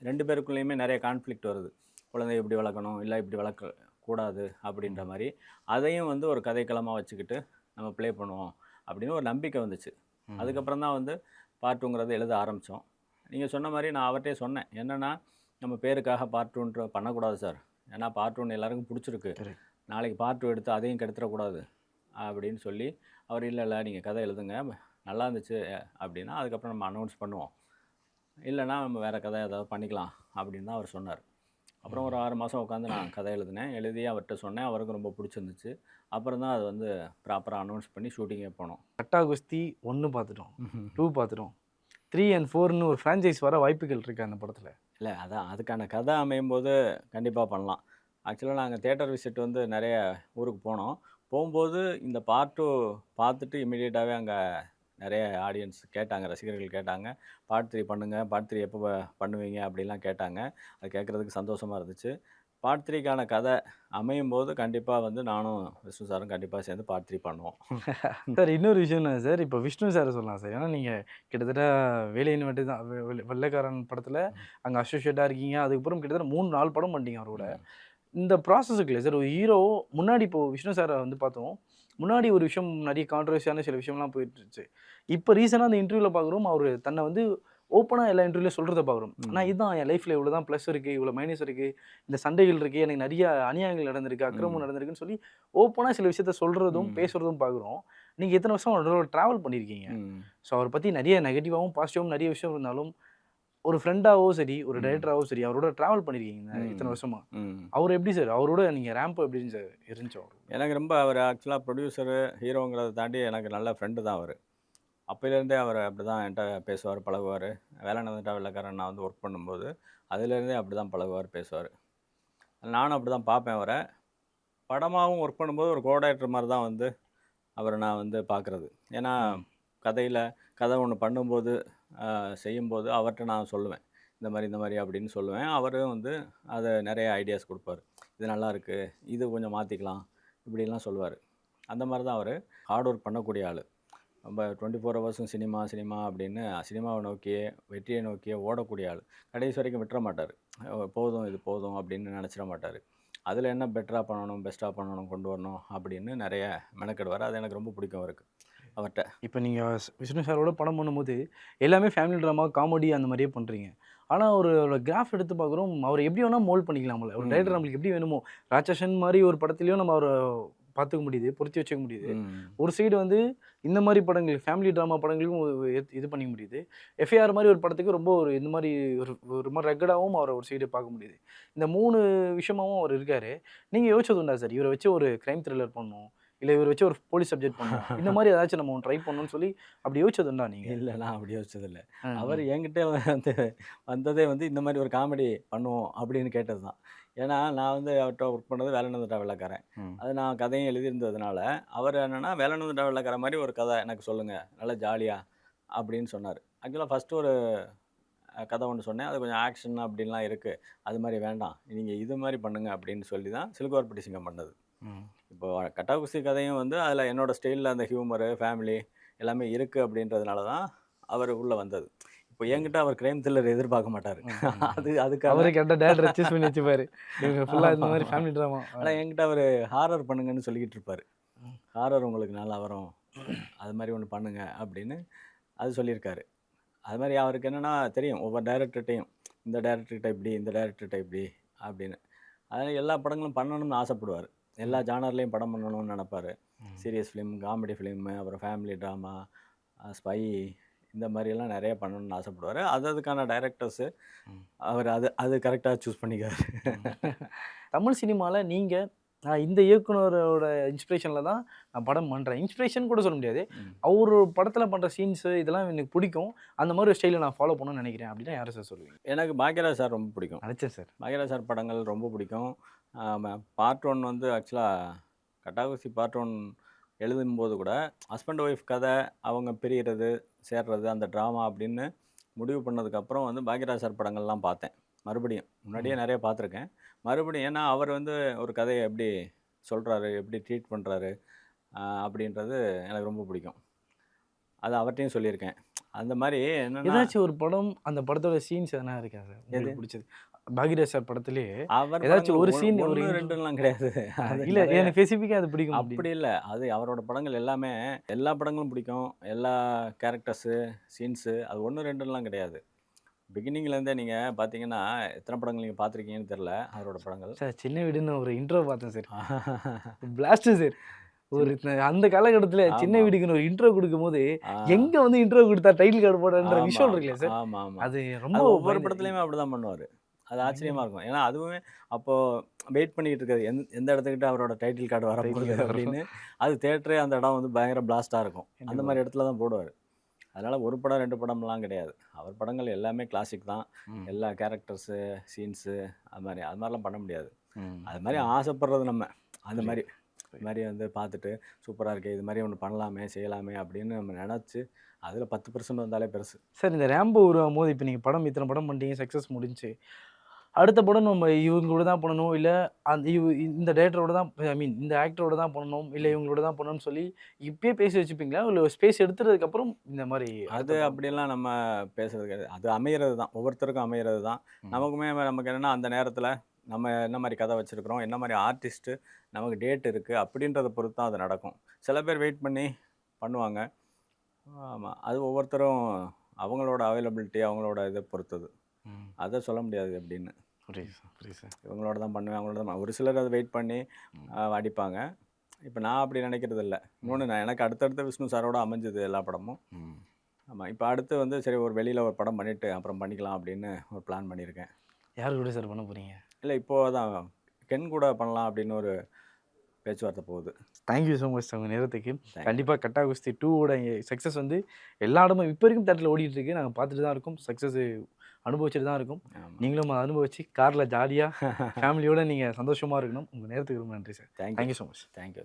[SPEAKER 1] 2 பேருக்குள்ளேயுமே நெறைய கான்ஃப்ளிக்ட் வருது. குழந்தைய இப்படி வளர்க்கணும், இல்ல இப்படி வளர்க்க கூடாது அப்படின்ற மாரி. அதையும் வந்து ஒரு கதைக்களமா வச்சுக்கிட்டு நம்ம ப்ளே பண்ணுவோம் அப்படின்னு ஒரு நம்பிக்கை வந்துச்சு.
[SPEAKER 2] ம்.
[SPEAKER 1] அதுக்கப்புறம் தான் வந்து பார்ட் 2ங்கிறத எழுத ஆரம்பிச்சோம். நீங்க சொன்ன மாரி நான் அவர்ட்டயே சொன்னேன். என்னன்னா, நம்ம பேருக்காக பார்ட் 2ன்ற பண்ணக்கூடாது சார். ஏன்னா பார்ட் 1 எல்லாருக்கும் புடிச்சிருக்கு.
[SPEAKER 2] கரெக்ட்.
[SPEAKER 1] நாளைக்கு பார்ட் 2 எடுத்து அதையும் கெடுத்துறக்கூடாது அப்படின்னு சொல்லி, அவர் இல்ல, இல்ல நீங்க கதை எழுதுங்க. நல்லா இருந்துச்சு அப்படின்னா, அதுக்கப்புறம் நம்ம அனௌன்ஸ் பண்ணுவோம். இல்லன்னா நம்ம வேற கதை ஏதாவது பண்ணிக்கலாம் அப்படின்னு தான் அவர் சொன்னாரு. அப்புறம் ஒரு 6 மாசம் உட்காந்து நான் கதை எழுதினேன். எழுதி அவர்ட்ட சொன்னேன். அவருக்கும் ரொம்ப புடிச்சிருந்துச்சு. அப்புறம் தான் அது வந்து ப்ராப்பரா அனௌன்ஸ் பண்ணி ஷூட்டிங்கே போனோம்.
[SPEAKER 2] கட்டா குஸ்தி 1 பார்த்துட்டோம். 2 பார்த்துட்டோம். 3 அண்ட் 4ன்னு ஒரு ஃப்ரான்சைஸ் வர வாய்ப்புகள் இருக்கு அந்த படத்துல.
[SPEAKER 1] இல்ல அதான் அதுக்கான கதை அமையும்போது கண்டிப்பா பண்ணலாம். ஆக்சுவலா நாங்க தியேட்டர் விசிட் வந்து நெறைய ஊருக்கு போனோம். போம்போது இந்த பார்ட் 2 பார்த்துட்டு இமிடியேட்டாவே அங்க நெறைய ஆடியன்ஸ் கேட்டாங்க, ரசிகர்கள் கேட்டாங்க. பார்ட் 3 பண்ணுங்க. பார்ட் 3 எப்போ பண்ணுவீங்க? அப்படிலாம் கேட்டாங்க. அது கேட்கறதுக்கு சந்தோஷமா இருந்துச்சு. பார்ட் 3க்கான கதை அமையும்போது கண்டிப்பா வந்து நானும் விஷ்ணு சாரும் கண்டிப்பா சேர்ந்து பார்ட் 3 பண்ணுவோம்.
[SPEAKER 2] சார் இன்னொரு விஷயம் என்ன சார், இப்போ விஷ்ணு சார சொல்லலாம் சார். ஏன்னா நீங்க கிட்டத்தட்ட வேலையின் வெற்றி தான் வெள்ளைக்காரன் படத்துல அங்க அசோசியேட்டா இருக்கீங்க. அதுக்கப்புறம் கிட்டத்தட்ட 3, 4 படம் பண்ணிட்டீங்க அவரோட.
[SPEAKER 1] ம்.
[SPEAKER 2] இந்த ப்ராசஸ் இருக்குல்ல சார், ஒரு ஹீரோ முன்னாடி இப்போ விஷ்ணு சார வந்து பார்த்தோம். முன்னாடி ஒரு விஷயம் நெறைய கான்ட்ரோவர்சியான சில விஷயம்லாம் போயிட்டு இருந்துச்சு. இப்போ ரீசென்ட்டா அந்த இன்டர்வியூல பார்க்குறோம், அவரு தன்னை வந்து ஓப்பனா எல்லா இன்டர்வியூலயும் சொல்றத பார்க்குறோம். ஆனா
[SPEAKER 1] ம்.
[SPEAKER 2] இதுதான் என் லைஃப்ல இவ்வளோ தான் ப்ளஸ் இருக்கு, இவ்வளோ மைனஸ் இருக்கு, இந்த சண்டைகள் இருக்கு, எனக்கு நெறைய அநியாயங்கள் நடந்திருக்கு, அக்கிரமம்
[SPEAKER 1] ம்.
[SPEAKER 2] நடந்திருக்குன்னு சொல்லி ஓப்பனா சில விஷயத்த சொல்றதும்,
[SPEAKER 1] ம்.
[SPEAKER 2] பேசுறதும் பார்க்குறோம். நீங்க இத்தன வருஷம் அவரோட டிராவல் பண்ணியிருக்கீங்க.
[SPEAKER 1] ம்.
[SPEAKER 2] ஸோ அவர பத்தி நெறைய நெகட்டிவாவும், பாசிட்டிவாவும் நெறைய விஷயம் இருந்தாலும், ஒரு ஃப்ரெண்டாவோ சரி, ஒரு
[SPEAKER 1] ம்.
[SPEAKER 2] டைரக்டராவோ சரி, அவரோட டிராவல் பண்ணியிருக்கீங்க இத்தன
[SPEAKER 1] ம்.
[SPEAKER 2] வருஷமா.
[SPEAKER 1] ம்.
[SPEAKER 2] அவரு எப்படி சார்? அவரோட நீங்க ரேம்ப் எப்படி சார் இருந்துச்சு அவரு?
[SPEAKER 1] எனக்கு ரொம்ப அவர் ஆக்சுவலா ப்ரொடியூசரு, ஹீரோங்கிறத தாண்டி எனக்கு நல்ல ஃப்ரெண்டு தான் அவரு. அப்பயிலேருந்தே அவர் அப்படிதான் என்ட்ட பேசுவாரு, பழகுவாரு. வேலானந்தா வெள்ளைக்காரன் நான் வந்து ஒர்க் பண்ணும்போது, அதிலேருந்தே அப்படிதான் பழகுவாரு, பேசுவாரு. நானும் அப்படிதான் பார்ப்பேன் அவர. படமாவும் ஒர்க் பண்ணும்போது ஒரு கோ டைரக்டர் மாரி தான் வந்து அவர நான் வந்து பார்க்குறது. ஏன்னா,
[SPEAKER 2] ம்.
[SPEAKER 1] கதையில கதை ஒண்ணு பண்ணும்போது, செய்யும்போது அவர்ட்ட நான் சொல்லுவேன். இந்த மாரி அப்படின்னு சொல்லுவேன். அவரும் வந்து அத நெறைய ஐடியாஸ் குடுப்பாரு. இது நல்லாயிருக்கு. இது கொஞ்சம் மாத்திக்கலாம். இப்படிலாம் சொல்லுவாரு. அந்த மாரி தான் அவரு. ஹார்ட் ஒர்க் பண்ணக்கூடிய ஆளு. ரொம்ப 24 ஹவர்ஸும் சினிமா, சினிமா அப்படின்னு சினிமாவ நோக்கியே, வெற்றிய நோக்கியே ஓடக்கூடிய ஆளு. கடைசி வரைக்கும் விட்டுற மாட்டாரு. போதும் இது போதும் அப்படின்னு நெனச்சிட மாட்டாரு. அதில் என்ன பெட்டராக பண்ணணும், பெஸ்ட்டாக பண்ணணும், கொண்டு வரணும் அப்படின்னு நிறைய மெனக்கெடுவார். அது எனக்கு ரொம்ப பிடிக்கும் அவருக்கு, அவர்கிட்ட.
[SPEAKER 2] இப்போ நீங்கள் விஷ்ணு சாரோட படம் பண்ணும்போது எல்லாமே ஃபேமிலி ட்ராமா, காமெடி அந்த மாதிரியே பண்ணுறீங்க. ஆனால் அவரோட கிராஃப் எடுத்து பார்க்குறோம், அவர் எப்படி வேணால் மோல்ட் பண்ணிக்கலாம்ல. ஒரு டைரக்டர் நம்மளுக்கு எப்படி வேணுமோ, ராட்சசன் மாதிரி ஒரு படத்துலையும் நம்ம அவரை பார்த்துக்க முடியுது, பொருத்தி வச்சுக்க முடியுது. ஒரு சைடு வந்து இந்த மாதிரி படங்கள் ஃபேமிலி ட்ராமா படங்களுக்கும் இது பண்ணிக்க முடியுது. எஃப்ஐஆர் மாதிரி ஒரு படத்துக்கு ரொம்ப ஒரு இந்த மாதிரி ஒரு மாதிரி ரெக்கடாகவும் அவரை ஒரு சைடு பார்க்க முடியுது. இந்த 3 விஷயமாவும் அவர் இருக்காரு. நீங்கள் யோசிச்சது உண்டா சார், இவரை வச்சு ஒரு கிரைம் த்ரில்லர் பண்ணணும், இல்லை இவரை வச்சு ஒரு போலீஸ் சப்ஜெக்ட் பண்ணணும், இந்த மாதிரி ஏதாச்சும் நம்ம ட்ரை பண்ணணும்னு சொல்லி அப்படி யோசிச்சது உண்டா நீங்கள்?
[SPEAKER 1] இல்லை, நான் அப்படி யோசிச்சதில்லை. அவர் என்கிட்ட வந்து வந்ததே வந்து இந்த மாதிரி ஒரு காமெடி பண்ணுவோம் அப்படின்னு கேட்டது தான். ஏன்னா நான் வந்து அவர்கிட்ட ஒர்க் பண்ணது வேலானந்தா வெள்ளைக்காரன். அது நான் கதையும் எழுதியிருந்ததுனால, அவர் என்னென்னா வேலானந்தா வெள்ளைக்காரன் மாதிரி ஒரு கதை எனக்கு சொல்லுங்கள், நல்லா ஜாலியாக அப்படின்னு சொன்னார். ஆக்சுவலாக ஃபஸ்ட்டு ஒரு கதை ஒன்று சொன்னேன். அது கொஞ்சம் ஆக்ஷன் அப்படின்லாம் இருக்குது. அது மாதிரி வேண்டாம், நீங்கள் இது மாதிரி பண்ணுங்க அப்படின்னு சொல்லி தான் சிலுக்குவார்பட்டி சிங்கம் பண்ணது. இப்போ கட்டாகுஸ்தி கதையும் வந்து அதில் என்னோடய ஸ்டைலில் அந்த ஹியூமரு, ஃபேமிலி எல்லாமே இருக்குது அப்படின்றதுனால தான் அவர் உள்ளே வந்தது. இப்போ என்கிட்ட அவர் கிரைம் த்ரில்லர் எதிர்பார்க்க மாட்டார். அதுக்காக
[SPEAKER 2] அவரு கேட்ட டேரக்டர் சூஸ் பண்ணி வச்சுப்பாரு. இவங்க ஃபுல்லாக இந்த மாதிரி ஃபேமிலி ட்ராமா.
[SPEAKER 1] ஆனால் என்கிட்ட அவர் ஹாரர் பண்ணுங்கன்னு சொல்லிக்கிட்டு இருப்பார். ஹாரர் உங்களுக்கு நல்லா வரும், அது மாதிரி ஒன்று பண்ணுங்க அப்படின்னு அது சொல்லியிருக்காரு. அது மாதிரி அவருக்கு என்னென்னா தெரியும் ஒவ்வொரு டைரக்டர்கிட்டையும், இந்த டைரக்டர்கிட்ட இப்படி, இந்த டைரக்டர்கிட்ட இப்படி அப்படின்னு. அதனால் எல்லா படங்களும் பண்ணணும்னு ஆசைப்படுவார். எல்லா ஜானர்லேயும் படம் பண்ணணும்னு நினப்பார். சீரியஸ் ஃபிலிம், காமெடி ஃபிலிமு, அப்புறம் ஃபேமிலி ட்ராமா, ஸ்பை, இந்த மாதிரியெல்லாம் நிறைய பண்ணணும்னு ஆசைப்படுவார். அதுக்கான டைரக்டர்ஸு அவர் அது கரெக்டாக சூஸ் பண்ணிக்காரு.
[SPEAKER 2] தமிழ் சினிமாவில் நீங்கள் நான் இந்த இயக்குனரோட இன்ஸ்பிரேஷனில் தான் நான் படம் பண்ணுறேன், இன்ஸ்பிரேஷன் கூட சொல்ல முடியாது, அவர் படத்தில் பண்ணுற சீன்ஸு இதெல்லாம் எனக்கு பிடிக்கும், அந்த மாதிரி ஒரு ஸ்டைலில் நான் ஃபாலோ பண்ணணும்னு நினைக்கிறேன் அப்படின்னா யாரை சார் சொல்லுவீங்க?
[SPEAKER 1] எனக்கு பாக்யராஜ் சார் ரொம்ப பிடிக்கும்.
[SPEAKER 2] நினச்சேன் சார்.
[SPEAKER 1] பாக்யராஜ் சார் படங்கள் ரொம்ப பிடிக்கும். பார்ட் 1 வந்து ஆக்சுவலாக கட்டாகுஸ்தி பார்ட் 1 எழுதும்போது கூட ஹஸ்பண்ட் ஒய்ஃப் கதை, அவங்க பிரிகிறது, சேர்றது, அந்த ட்ராமா அப்படின்னு முடிவு பண்ணதுக்கப்புறம் வந்து பாக்யராஜ் சார் படங்கள்லாம் பார்த்தேன். மறுபடியும் முன்னாடியே நிறைய பார்த்துருக்கேன். மறுபடியும் ஏன்னா அவர் வந்து ஒரு கதையை எப்படி சொல்கிறாரு, எப்படி ட்ரீட் பண்ணுறாரு அப்படின்றது எனக்கு ரொம்ப பிடிக்கும். அது அவர்கிட்டையும் சொல்லியிருக்கேன். அந்த மாதிரி என்னன்னா
[SPEAKER 2] ஏதாச்சும் ஒரு படம், அந்த படத்தோட சீன்ஸ் எதனா இருக்கா சார் உங்களுக்கு பிடிச்சது? பாக்யராஜ் சார் படத்துலேயே
[SPEAKER 1] அவர்
[SPEAKER 2] ஏதாச்சும் ஒரு சீன், ஒரு
[SPEAKER 1] 2லாம் கிடையாது.
[SPEAKER 2] இல்லை எனக்கு ஸ்பெசிஃபிக்காக அது பிடிக்கும்.
[SPEAKER 1] அப்படி இல்லை, அது அவரோட படங்கள் எல்லாமே எல்லா படங்களும் பிடிக்கும். எல்லா கேரக்டர்ஸு, சீன்ஸு, அது 1, 2லாம் கிடையாது. பிகினிங்லேருந்தே நீங்கள் பார்த்தீங்கன்னா எத்தனை படங்கள் நீங்கள் பார்த்துருக்கீங்கன்னு தெரில அவரோட படங்கள்.
[SPEAKER 2] சார் சின்ன வீடுன்னு ஒரு இன்ட்ரோ பார்த்தேன் சார், பிளாஸ்ட்டு சார். ஒரு அந்த காலகட்டத்தில் சின்ன வீடுக்குன்னு ஒரு இன்ட்ரோ கொடுக்கும்போது எங்கே வந்து இன்ட்ரோ கொடுத்தா டைட்டில் கார்டு போடுற விஷயம் இருக்குல்ல சார்.
[SPEAKER 1] ஆமாம் ஆமாம்,
[SPEAKER 2] அது ரொம்ப
[SPEAKER 1] ஒவ்வொரு படத்துலையுமே அப்படி தான் பண்ணுவார். அது ஆச்சரியமாக இருக்கும். ஏன்னா அதுவுமே அப்போது வெயிட் பண்ணிக்கிட்டு இருக்காது எந்த இடத்துக்கிட்ட அவரோட டைட்டில் கார்டு வரப்போகுது அப்படின்னு. அது தேட்டரே அந்த இடம் வந்து பயங்கர பிளாஸ்ட்டாக இருக்கும். அந்த மாதிரி இடத்துல தான் போடுவார். அதனால் ஒரு படம் 2 படம்லாம் கிடையாது. அவர் படங்கள் எல்லாமே கிளாசிக் தான். எல்லா கேரக்டர்ஸு, சீன்ஸு, அது மாதிரிலாம் பண்ண முடியாது. அது மாதிரி ஆசைப்படுறது நம்ம. அந்த மாதிரி இது மாதிரி வந்து பார்த்துட்டு சூப்பராக இருக்கே, இது மாதிரி ஒன்று பண்ணலாமே, செய்யலாமே அப்படின்னு நம்ம நினச்சி அதில் 10% வந்தாலே பெருசு.
[SPEAKER 2] சார் இந்த ரேம்போ உருவாகும் போது இப்போ நீங்கள் படம் இத்தனை படம் பண்ணிட்டீங்க, சக்ஸஸ் முடிஞ்சு அடுத்த படம் நம்ம இவங்களோட தான் பண்ணணும், இல்லை அந்த இந்த டேரக்டரோட தான், ஐ மீன் இந்த ஆக்டரோட தான் பண்ணணும், இல்லை இவங்களோட தான் பண்ணணும்னு சொல்லி இப்பயே பேசி வச்சுப்பீங்களா, இல்லை ஸ்பேஸ் எடுத்துறதுக்கப்புறம் இந்த மாதிரி?
[SPEAKER 1] அது அப்படியெல்லாம் நம்ம பேசுறது கிடையாது. அது அமையிறது தான், ஒவ்வொருத்தருக்கும் அமையிறது தான். நமக்கு என்னென்னா அந்த நேரத்தில் நம்ம என்ன மாதிரி கதை வச்சுருக்கிறோம், என்ன மாதிரி ஆர்டிஸ்ட்டு, நமக்கு டேட் இருக்குது அப்படின்றத பொறுத்து தான் அது நடக்கும். சில பேர் வெயிட் பண்ணி பண்ணுவாங்க. ஆமாம், அது ஒவ்வொருத்தரும் அவங்களோட அவைலபிலிட்டி, அவங்களோட இதை பொறுத்தது. அதை சொல்ல முடியாது அப்படின்னு.
[SPEAKER 2] புரியுது சார்.
[SPEAKER 1] இவங்களோட தான் பண்ணுவேன், அவங்களோட தான். ஒரு சிலர் அதை வெயிட் பண்ணி அடிப்பாங்க. இப்போ நான் அப்படி நினைக்கிறது இல்லை. இன்னொன்று, எனக்கு அடுத்தடுத்த விஷ்ணு சாரோட அமைஞ்சது எல்லா படமும். ஆமாம், இப்போ அடுத்து வந்து சரி ஒரு வெளியில் ஒரு படம் பண்ணிவிட்டு அப்புறம் பண்ணிக்கலாம் அப்படின்னு ஒரு பிளான் பண்ணியிருக்கேன்.
[SPEAKER 2] யார் கூட சார் பண்ண போகிறீங்க?
[SPEAKER 1] இல்லை, இப்போது தான் கென் கூட பண்ணலாம் அப்படின்னு ஒரு பேச்சுவார்த்தை போகுது.
[SPEAKER 2] தேங்க்யூ ஸோ மச் உங்கள் நேரத்துக்கு. கண்டிப்பாக கட்டாகுஸ்தி 2வோட சக்ஸஸ் வந்து எல்லா இடமும் இப்போ வரைக்கும் தேட்டரில் ஓடிட்டுருக்கு. நாங்கள் பார்த்துட்டு தான் இருக்கோம், சக்ஸஸ் அனுபவிச்சுட்டு தான் இருக்கும். நீங்களும் அதை அனுபவிச்சு காரில் ஜாலியாக ஃபேமிலியோடு நீங்கள் சந்தோஷமாக இருக்கணும். உங்கள் நேரத்துக்கு ரொம்ப நன்றி sir.
[SPEAKER 1] Thank you so much. Thank you.